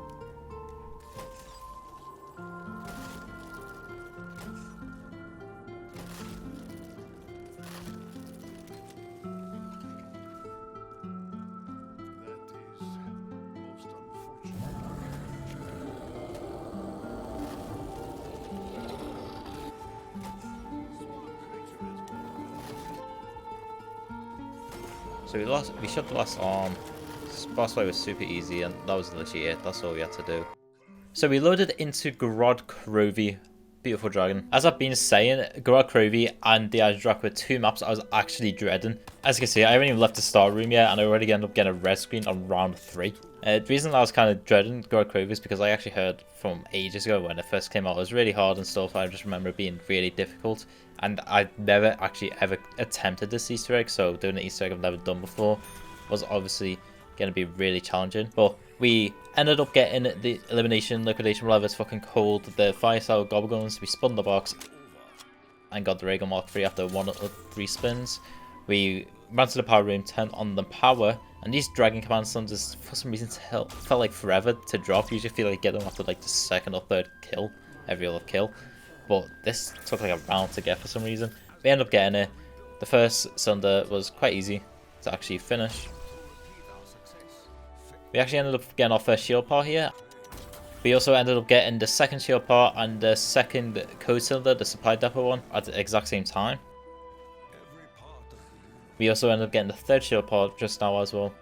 So we shot the last arm. This boss fight was super easy, and that was literally it. That's all we had to do. So we loaded into Gorod Krovi, beautiful dragon. As I've been saying, Gorod Krovi and the Eisendrache were 2 maps I was actually dreading. As you can see, I haven't even left the start room yet, and I already ended up getting a red screen on round 3. The reason I was kind of dreading Gorod Krovi is because I actually heard from ages ago when it first came out, it was really hard and stuff. I just remember it being really difficult, and I never actually ever attempted this Easter egg, so doing an Easter egg I've never done before was obviously going to be really challenging. But we ended up getting the elimination, liquidation, whatever it's fucking called, the fire style gobbleguns. We spun the box and got the Ray Gun Mark 3 after 1 or 3 spins. We ran to the power room, turned on the power, and these dragon command stones just for some reason felt like forever to drop. You usually feel like you get them after like the 2nd or 3rd kill, every other kill. But this took like a round to get for some reason. We ended up getting it. The first cylinder was quite easy to actually finish. We actually ended up getting our first shield part here. We also ended up getting the second shield part and the second code cylinder, the supply depot one, at the exact same time. We also ended up getting the third shield part just now as well.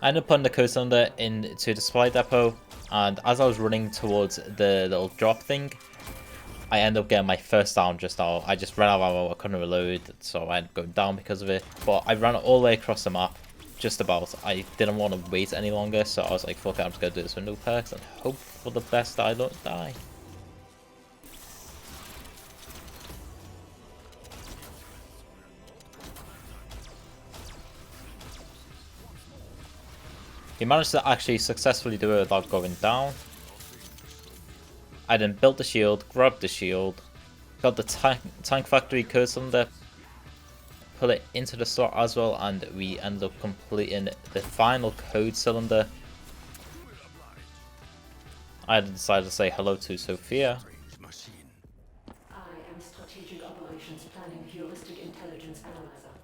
I ended up putting the code cylinder into the supply depot, and as I was running towards the little drop thing, I ended up getting my first down just now. I just ran out of ammo, I couldn't reload, so I ended up going down because of it. But I ran all the way across the map, just about. I didn't want to wait any longer, so I was like, fuck it, I'm just going to do this with no perks and hope for the best that I don't die. He managed to actually successfully do it without going down. I then built the shield, grabbed the shield, got the tank factory code cylinder, put it into the slot as well, and we ended up completing the final code cylinder. I decided to say hello to Sophia. I am Strategic Operations Planning Heuristic Intelligence Analyzer.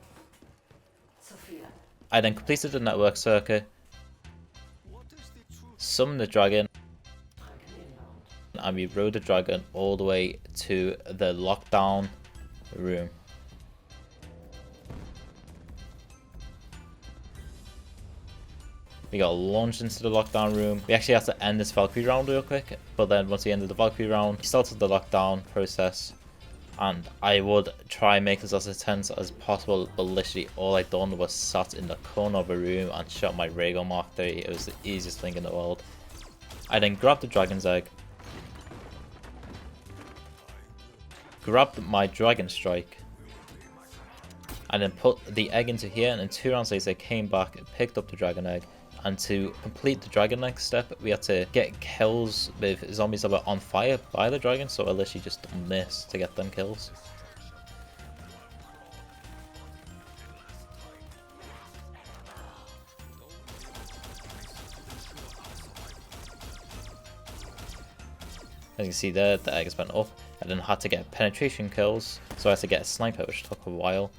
Sophia. I then completed the network circuit, summoned the dragon, and we rode the dragon all the way to the lockdown room. We got launched into the lockdown room. We actually had to end this Valkyrie round real quick, but then once we ended the Valkyrie round, we started the lockdown process, and I would try and make this as intense as possible, but literally all I done was sat in the corner of a room and shot my Raygun Mark III. It was the easiest thing in the world. I then grabbed the dragon's egg, grabbed my dragon strike, and then put the egg into here, and then 2 rounds later I came back, picked up the dragon egg, and to complete the dragon egg step we had to get kills with zombies that were on fire by the dragon, so I literally just done this to get them kills. As you can see there, the egg has went up. I then had to get penetration kills, so I had to get a sniper, which took a while.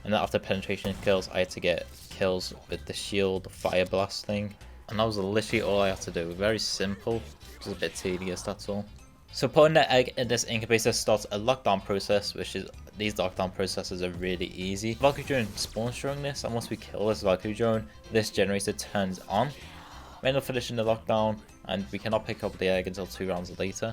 And then after penetration kills, I had to get kills with the shield fire blast thing. And that was literally all I had to do. Very simple, just a bit tedious, that's all. So putting the egg in this incubator starts a lockdown process, which is, these lockdown processes are really easy. Valkyrie drone spawns during this, and once we kill this Valkyrie drone, this generator turns on. We end up finishing the lockdown, and we cannot pick up the egg until 2 rounds later.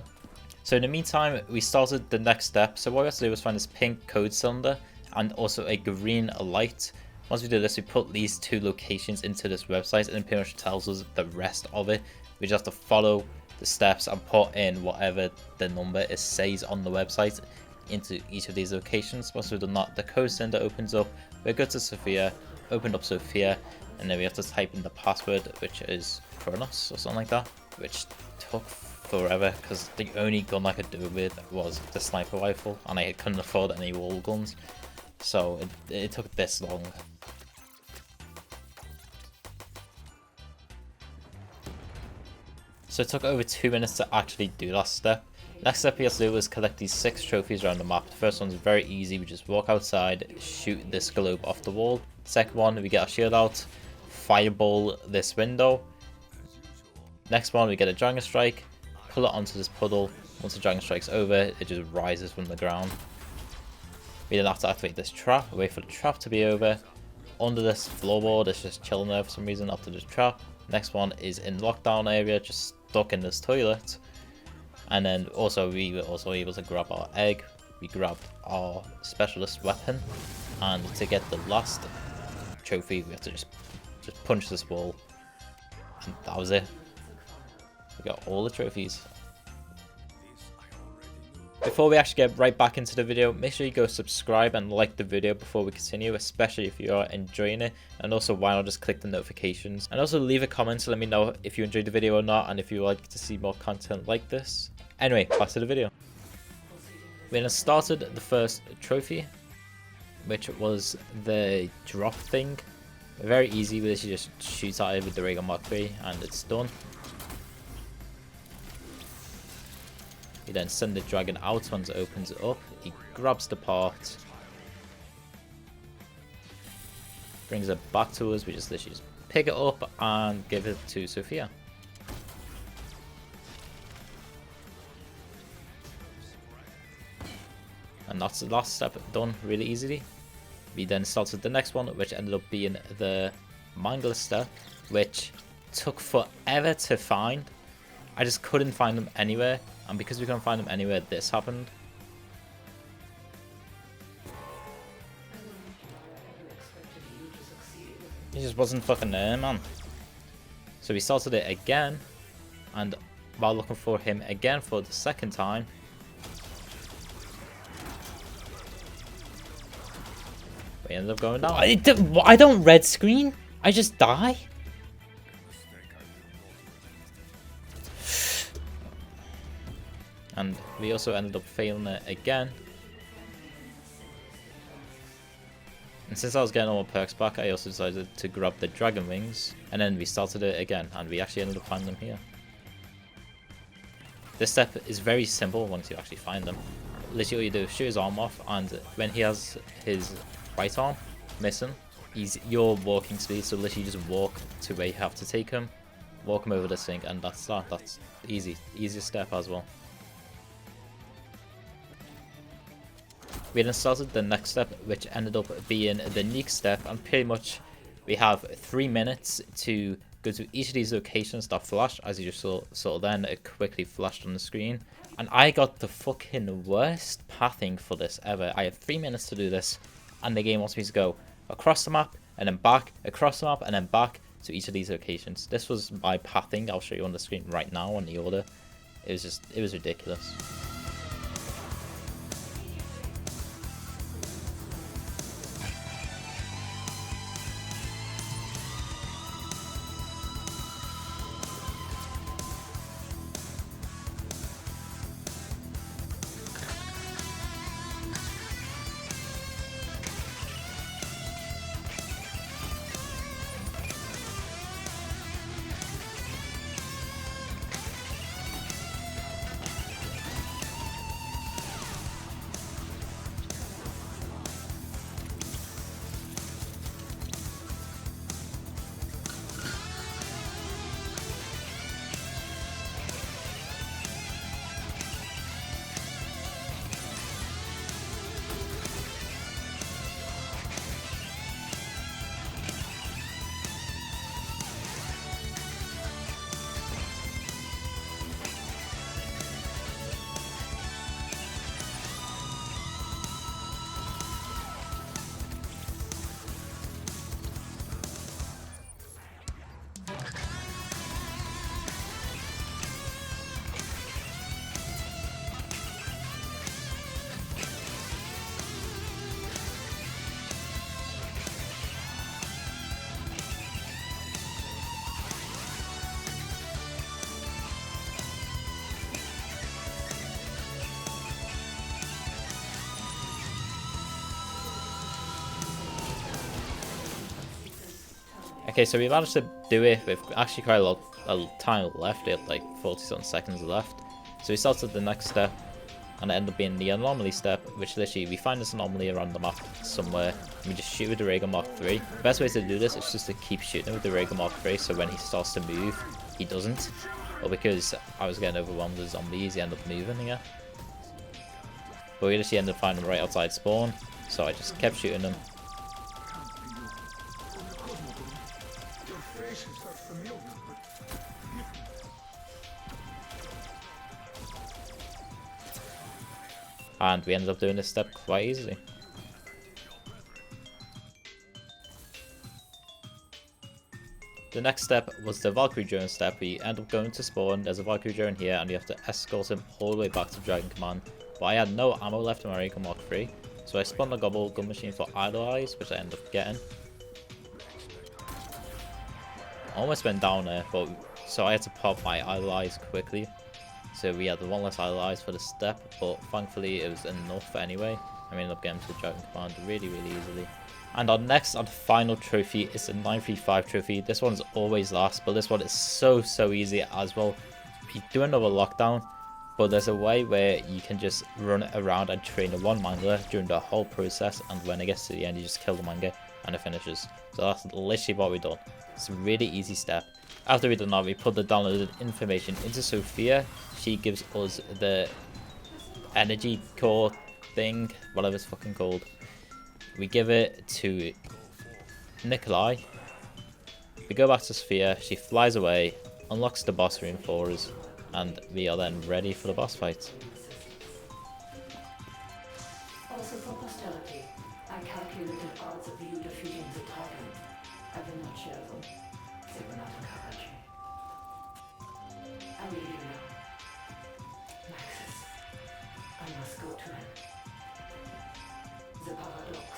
So in the meantime, we started the next step. So what we had to do was find this pink code cylinder and also a green light. Once we did this, we put these 2 locations into this website, and it pretty much tells us the rest of it. We just have to follow the steps and put in whatever the number it says on the website into each of these locations. Once we've done that, the code cylinder opens up. We go to Sophia, open up Sophia, and then we have to type in the password, which is Kronos or something like that, which took forever because the only gun I could do it with was the sniper rifle, and I couldn't afford any wall guns, so it took this long. So it took over 2 minutes to actually do that step. Next step we have to do was collect these 6 trophies around the map. The first one's very easy. We just walk outside, shoot this globe off the wall. Second one, we get our shield out, fireball this window. Next one, we get a dragon strike, pull it onto this puddle. Once the dragon strike's over, it just rises from the ground. We then have to activate this trap, wait for the trap to be over. Under this floorboard, it's just chilling there for some reason after this trap. Next one is in lockdown area, just stuck in this toilet. And then also we were also able to grab our egg. We grabbed our specialist weapon, and to get the last trophy we have to just punch this wall, and that was it. We got all the trophies. Before we actually get right back into the video, make sure you go subscribe and like the video before we continue, especially if you are enjoying it. And also, why not just click the notifications, and also leave a comment to let me know if you enjoyed the video or not, and if you would like to see more content like this. Anyway, back to the video. We then started the first trophy, which was the drop thing. Very easy, we literally just shoot at it with the Raygun Mark III and it's done. You then send the dragon out once it opens it up. He grabs the part, brings it back to us. We just literally just pick it up and give it to Sophia. And that's the last step done really easily. We then started the next one, which ended up being the mangler step, which took forever to find. I just couldn't find them anywhere, and because we couldn't find them anywhere, this happened. He just wasn't fucking there, man. So we started it again, and while looking for him again for the second time, we ended up going down. I don't red screen. I just die. And we also ended up failing it again. And since I was getting all my perks back, I also decided to grab the dragon wings. And then we started it again, and we actually ended up finding them here. This step is very simple once you actually find them. Literally all you do is shoot his arm off, and when he has his right arm missing, he's your walking speed, so literally just walk to where you have to take him, walk him over the sink, and that's that. That's easy. Easiest step as well. We then started the next step, which ended up being the Neek step, and pretty much we have 3 minutes to go to each of these locations that flash, as you just saw then. It quickly flashed on the screen, and I got the fucking worst pathing for this ever. I had 3 minutes to do this, and the game wants me to go across the map, and then back, across the map, and then back to each of these locations. This was my pathing. I'll show you on the screen right now on the order. It was ridiculous. Okay, so we managed to do it with actually quite a lot of time left. It had like 40-something seconds left. So we started the next step, and it ended up being the anomaly step, which literally we find this anomaly around the map somewhere, and we just shoot with the Rhaegar Mark III. The best way to do this is just to keep shooting with the Rhaegar Mark III, so when he starts to move, he doesn't. But because I was getting overwhelmed with zombies, he ended up moving again. But we literally ended up finding him right outside spawn, so I just kept shooting him. And we ended up doing this step quite easily. The next step was the Valkyrie drone step. We end up going to spawn, there's a Valkyrie drone here, and you have to escort him all the way back to Dragon Command. But I had no ammo left in my Rhaegar Mark III, so I spun the Gobble gun machine for idle eyes, which I ended up getting. Almost went down there, but so I had to pop my idle eyes quickly. So we had the one less idle eyes for the step, but thankfully it was enough anyway. And we ended up getting to the Dragon Command really easily. And our next and final trophy is the 935 trophy. This one's always last, but this one is so easy as well. We do another lockdown, but there's a way where you can just run around and train a one mangler during the whole process, and when it gets to the end you just kill the manga. and it finishes. So that's literally what we've done. It's a really easy step. After we've done that, we put the downloaded information into Sophia. She gives us the energy core thing, whatever it's fucking called. We give it to Nikolai. We go back to Sophia. She flies away, unlocks the boss room for us, and we are then ready for the boss fight. Also for posterity, I calculated odds of you defeating the dragon. I will not share them. They will not encourage me. I will leave you now. Maxis, I must go to him. The paradox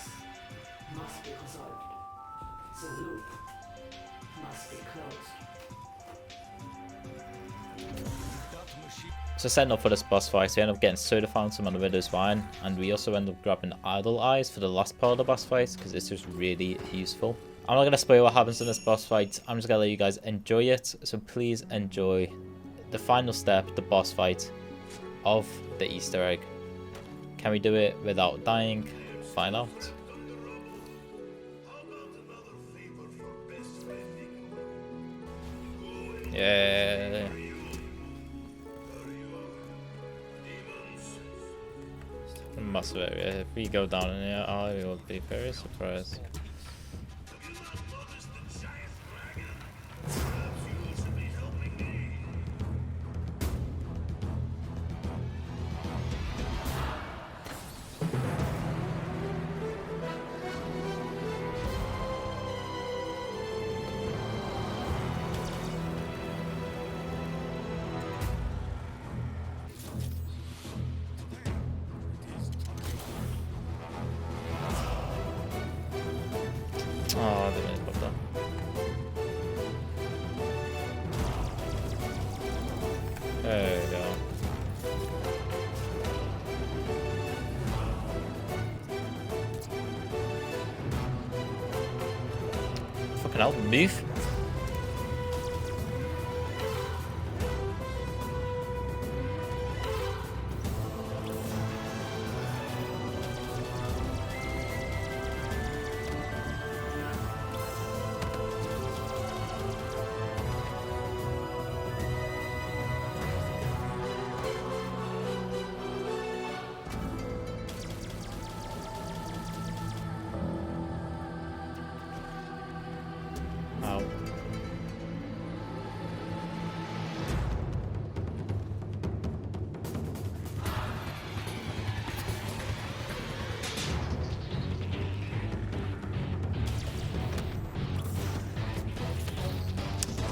must be resolved. The loop must be closed. So setting up for this boss fight, we end up getting Soda Fountain and a Widow's Wine, and we also end up grabbing Idle Eyes for the last part of the boss fight, because it's just really useful. I'm not going to spoil what happens in this boss fight, I'm just going to let you guys enjoy it, so please enjoy the final step, the boss fight of the Easter egg. Can we do it without dying? Find out. Yeah. Massive area. If we go down in here, I will be very surprised. Oh, I didn't mean to put that. There we go. Fucking hell, move. Ow.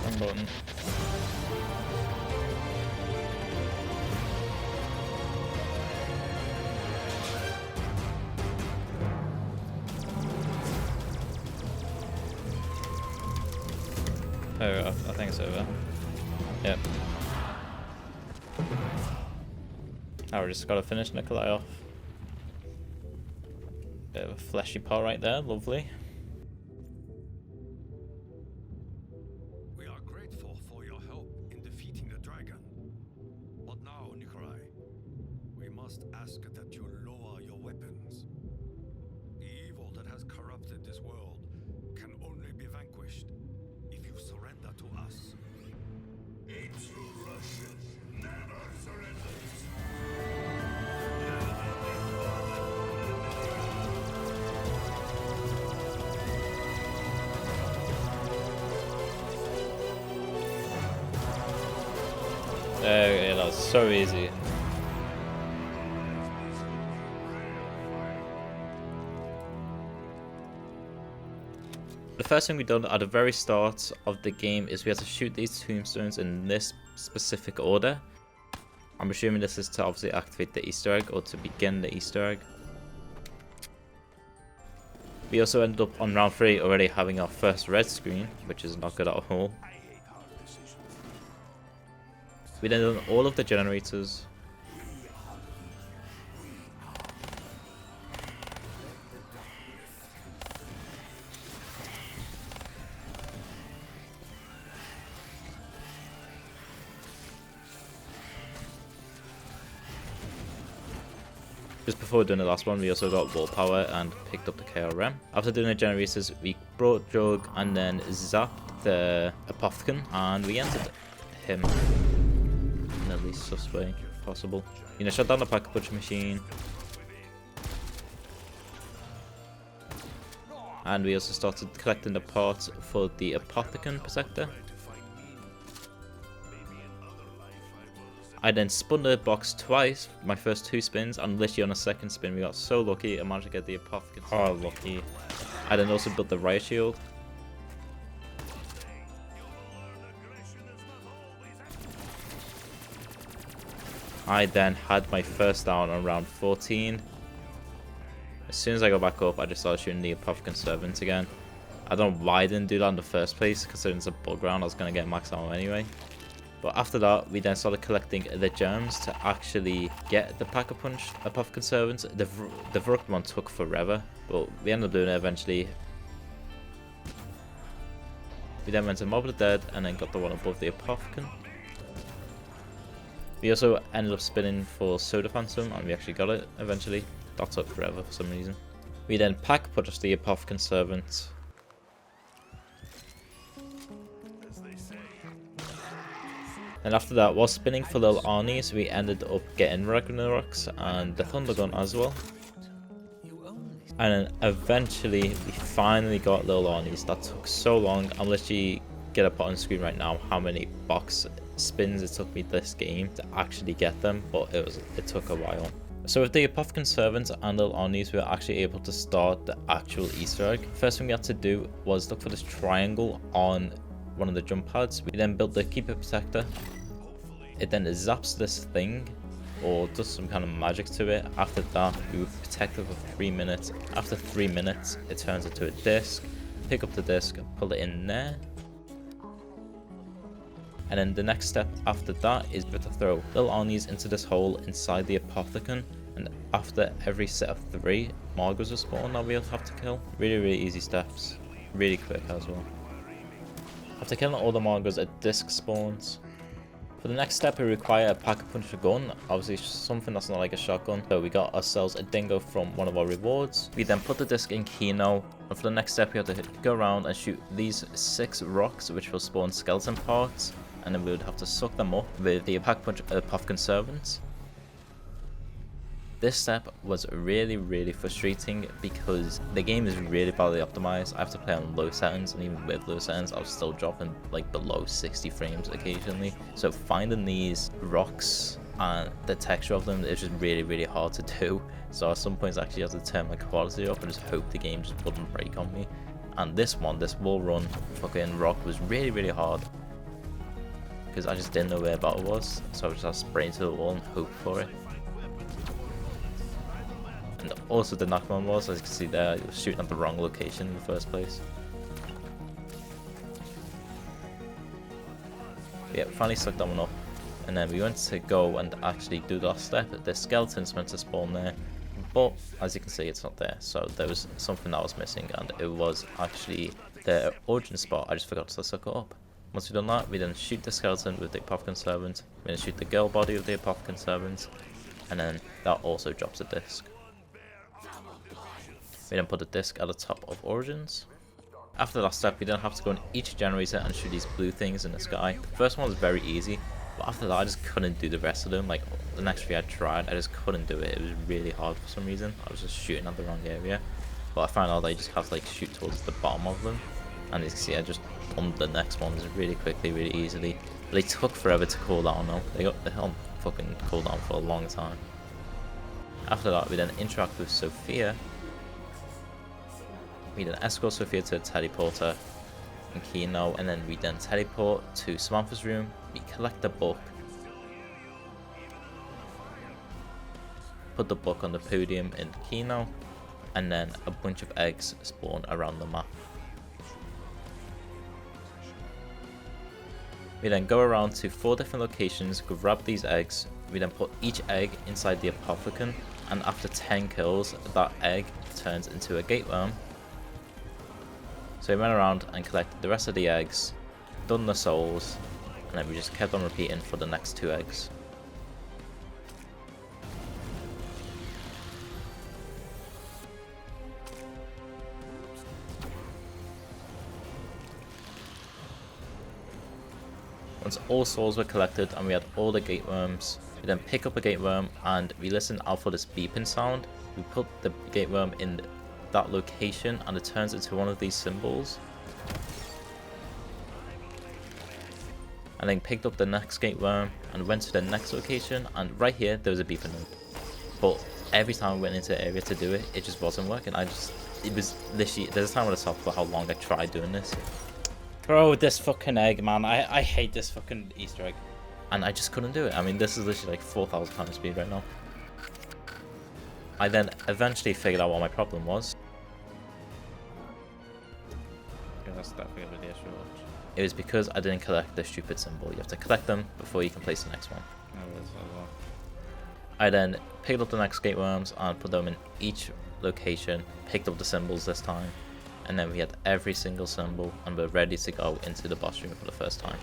Wrong button. Oh, I think it's over. Yep. Now we just gotta finish Nikolai off. Bit of a fleshy part right there, lovely. We are grateful for your help in defeating the dragon. But now, Nikolai, we must ask that you lower your weapons. The evil that has corrupted this world can only be vanquished if you surrender to us. A true Russian never surrenders. Yeah, that was so easy. The first thing we done at the very start of the game is we had to shoot these tombstones in this specific order. I'm assuming this is to obviously activate the Easter egg or to begin the Easter egg. We also ended up on round 3 already having our first red screen, which is not good at all. We then done all of the generators. Just before doing the last one, we also got willpower and picked up the KRM. After doing the generators, we brought Jug and then zapped the Apothecon, and we entered him in the least sus way possible. You know, shut down the pack-a-punch machine. And we also started collecting the parts for the Apothecon Protector. I then spun the box twice, my first 2 spins, and literally on the second spin we got so lucky I managed to get the Apothecon. Oh, lucky. I then also built the Riot Shield. I then had my first down on round 14. As soon as I got back up, I just started shooting the Apothecon Servant again. I don't know why I didn't do that in the first place, considering it's a bug round, I was going to get max ammo anyway. But after that, we then started collecting the gems to actually get the Pack-a-Punch Apothecon Servant. The Vruk one took forever, but we ended up doing it eventually. We then went to Mob of the Dead and then got the one above the Apothecon. We also ended up spinning for Soda Phantom and we actually got it eventually. That took forever for some reason. We then pack-punched the Apothecon Servant. And after that, while spinning for Lil Arnie's, we ended up getting Ragnaroks and the Thunder Gun as well. And then eventually, we finally got Lil Arnie's. That took so long. I'm literally gonna put on screen right now how many box spins it took me this game to actually get them, but it took a while. So with the Apothecon Servant and Lil Arnie's, we were actually able to start the actual Easter egg. First thing we had to do was look for this triangle on one of the jump pads. We then built the Keeper Protector. It then zaps this thing or does some kind of magic to it. After that, we were protected for 3 minutes. After 3 minutes, it turns into a disc. Pick up the disc, pull it in there. And then the next step after that is to throw Lil Arnie's into this hole inside the Apothecon. And after every set of 3, Margos will spawn that we'll have to kill. Really easy steps. Really quick as well. After killing all the Margos, a disc spawns. For the next step, we require a pack-a-punch gun, obviously something that's not like a shotgun. So we got ourselves a dingo from one of our rewards. We then put the disc in Kino, and for the next step, we have to go around and shoot these 6 rocks, which will spawn skeleton parts, and then we would have to suck them up with the pack-a-punch Apothecon Servants. This step was really frustrating because the game is really badly optimized. I have to play on low settings, and even with low settings I was still dropping like below 60 frames occasionally. So finding these rocks and the texture of them is just really hard to do. So at some points I actually had to turn my quality up and just hope the game just wouldn't break on me. And this wall run fucking rock was really hard because I just didn't know where battle was, so I just had to spray into the wall and hope for it. And also the knockdown was, as you can see there, I was shooting at the wrong location in the first place. Yeah, finally sucked that one up. And then we went to go and actually do the last step. The skeleton's meant to spawn there, but as you can see it's not there. So there was something that was missing, and it was actually the origin spot. I just forgot to suck it up. Once we've done that, we then shoot the skeleton with the Apothecon Servant. We then shoot the girl body with the Apothecon Servant, and then that also drops a disc. We then put a disc at the top of Origins. After that step, we then have to go on each generator and shoot these blue things in the sky. The first one was very easy, but after that I just couldn't do the rest of them. Like the next 3 I tried, I just couldn't do it. It was really hard for some reason. I was just shooting at the wrong area. But I found out that you just have to like shoot towards the bottom of them. And as you can see, I just done the next ones really quickly, really easily. But they took forever to cool down though. They got the hell fucking cooldown for a long time. After that, we then interact with Sophia. We then escort Sophia to a teleporter in Kino, and then we then teleport to Samantha's room. We collect the book, put the book on the podium in Kino, and then a bunch of eggs spawn around the map. We then go around to 4 different locations, grab these eggs. We then put each egg inside the Apothecon, and after 10 kills, that egg turns into a gate worm. So we went around and collected the rest of the eggs, done the souls, and then we just kept on repeating for the next 2 eggs. Once all souls were collected and we had all the gate worms, we then pick up a gate worm and we listen out for this beeping sound. We put the gate worm in that location and it turns into one of these symbols. And then picked up the next gate worm and went to the next location, and right here there was a beeping note. But every time I went into the area to do it, it just wasn't working. It was literally, there's a time when I talked about how long I tried doing this. Bro, this fucking egg, man. I hate this fucking Easter egg. And I just couldn't do it. I mean, this is literally like 4,000 times speed right now. I then eventually figured out what my problem was. Yeah, that's definitely the issue. It was because I didn't collect the stupid symbol. You have to collect them before you can place the next one. I then picked up the next gate worms and put them in each location, picked up the symbols this time, and then we had every single symbol and we're ready to go into the boss room for the first time.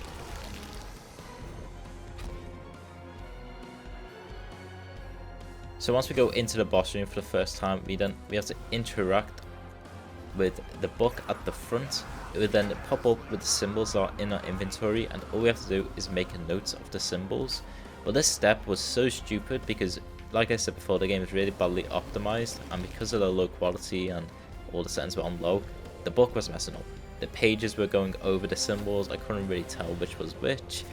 So once we go into the boss room for the first time, we have to interact with the book at the front. It would then pop up with the symbols that are in our inventory, and all we have to do is make a note of the symbols. But this step was so stupid because, like I said before, the game is really badly optimized, and because of the low quality and all the settings were on low, the book was messing up. The pages were going over the symbols, I couldn't really tell which was which,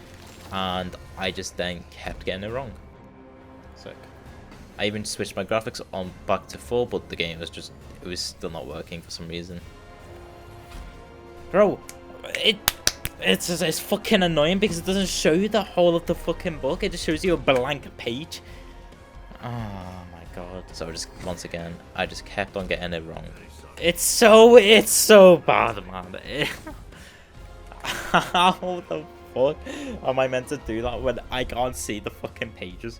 and I just then kept getting it wrong. Sick. I even switched my graphics on back to full, but the game was just, it was still not working for some reason. Bro, it's fucking annoying because it doesn't show you the whole of the fucking book. It just shows you a blank page. Oh my god. So once again, I just kept on getting it wrong. It's so bad, man. How the fuck am I meant to do that when I can't see the fucking pages?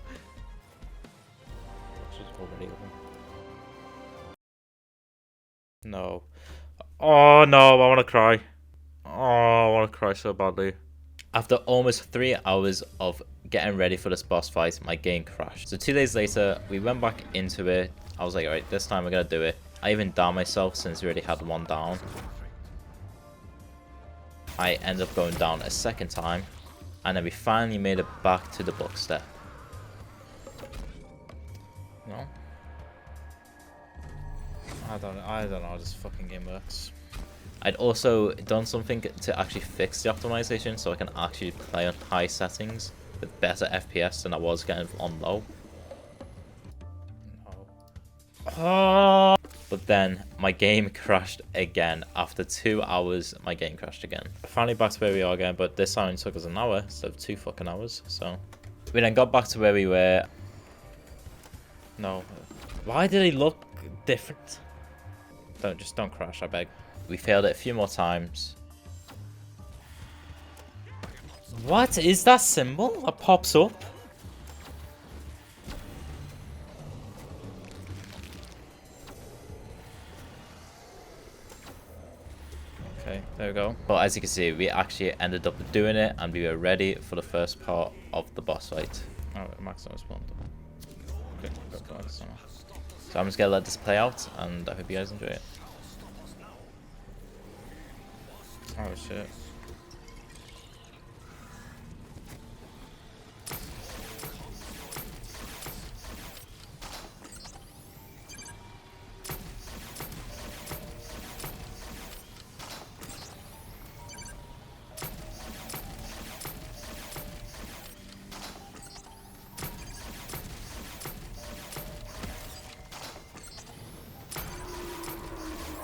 Which is already open. No. Oh no, I want to cry. Oh, I want to cry so badly. After almost 3 hours of getting ready for this boss fight, my game crashed. So 2 days later, we went back into it. I was like, alright, this time we're going to do it. I even downed myself since we already had one down. I ended up going down a second time. And then we finally made it back to the book step. No? I don't know how this fucking game works. I'd also done something to actually fix the optimization so I can actually play on high settings with better FPS than I was getting on low. No. But then my game crashed again. After 2 hours, my game crashed again. Finally back to where we are again, but this time it took us an hour instead of 2 fucking hours. So we then got back to where we were. No. Why did they look different? Don't crash, I beg. We failed it a few more times. What is that symbol that pops up? Okay, there we go. But as you can see, we actually ended up doing it and we were ready for the first part of the boss fight. Oh, maximum spawned. Okay, go to maximum. So I'm just gonna let this play out and I hope you guys enjoy it. Oh shit.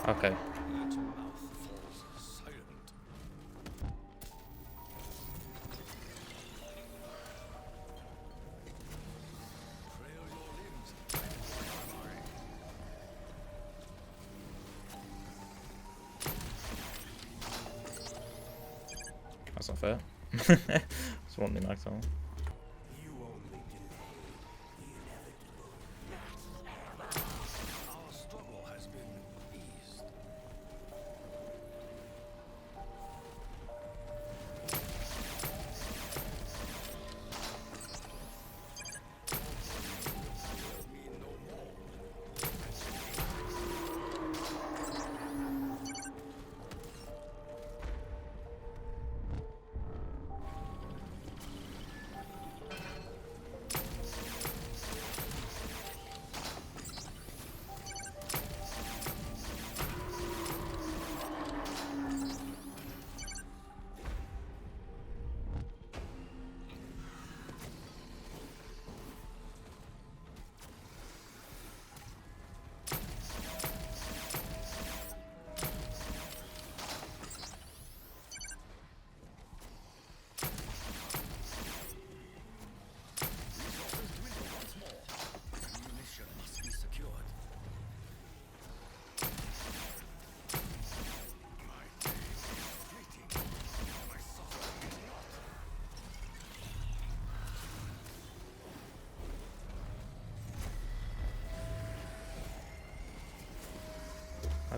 Okay. That's not fair. Just want me max on. Our struggle has been eased.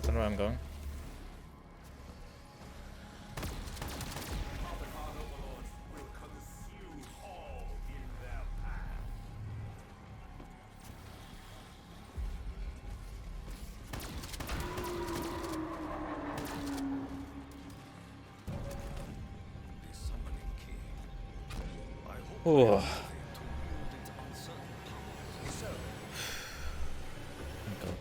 Don't know where I'm going. The summoning key. I hope Oh. to wield its uncertain powers. God.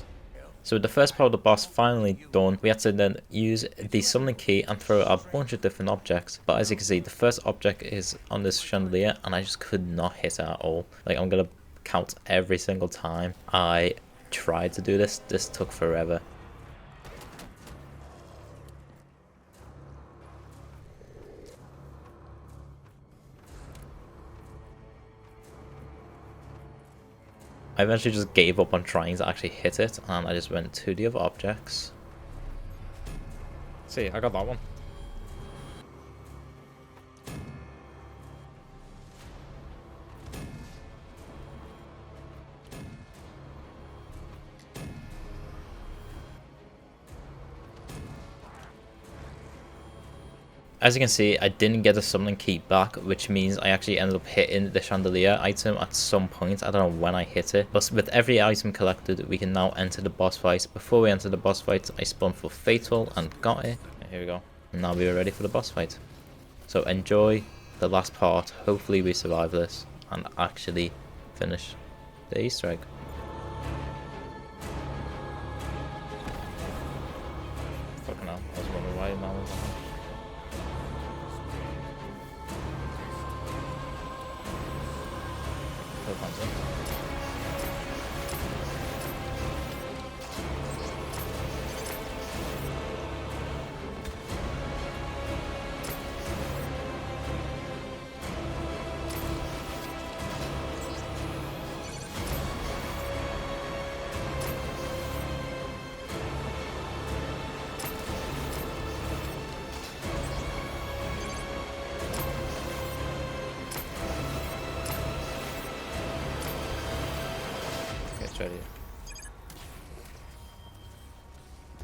So with the first part of the boss finally done, we had to then use the summoning key and throw a bunch of different objects. But as you can see, the first object is on this chandelier and I just could not hit it at all. Like, I'm gonna count every single time I tried to do this. This took forever. I eventually just gave up on trying to actually hit it, and I just went to the other objects. See, I got that one. As you can see, I didn't get the summoning key back, which means I actually ended up hitting the chandelier item at some point. I don't know when I hit it, but with every item collected, we can now enter the boss fight. Before we enter the boss fight, I spun for Fatal and got it. Here we go. And now we are ready for the boss fight. So enjoy the last part. Hopefully we survive this and actually finish the Easter egg. Fucking hell. I was wondering why now was on. Get ready.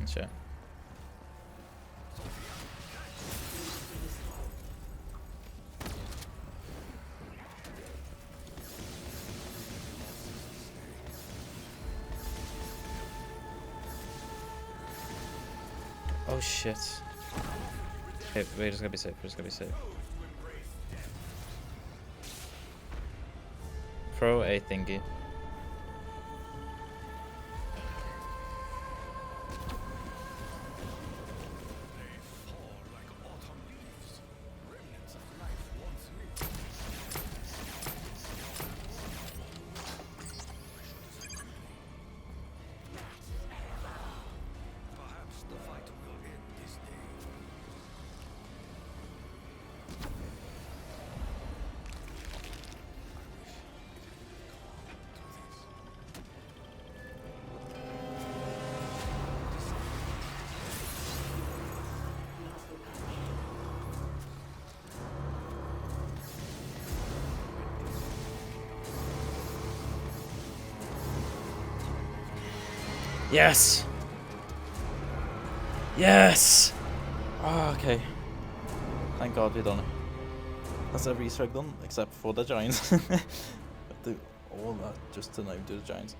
Sure. Oh shit. Okay, we're just gonna be safe, we're just gonna be safe. Throw a thingy. Perhaps the fight will end this day. Yes! Yes! Oh, okay. Thank God we done it. That's every Easter egg done, except for the giants. Do all that just to now do the giants.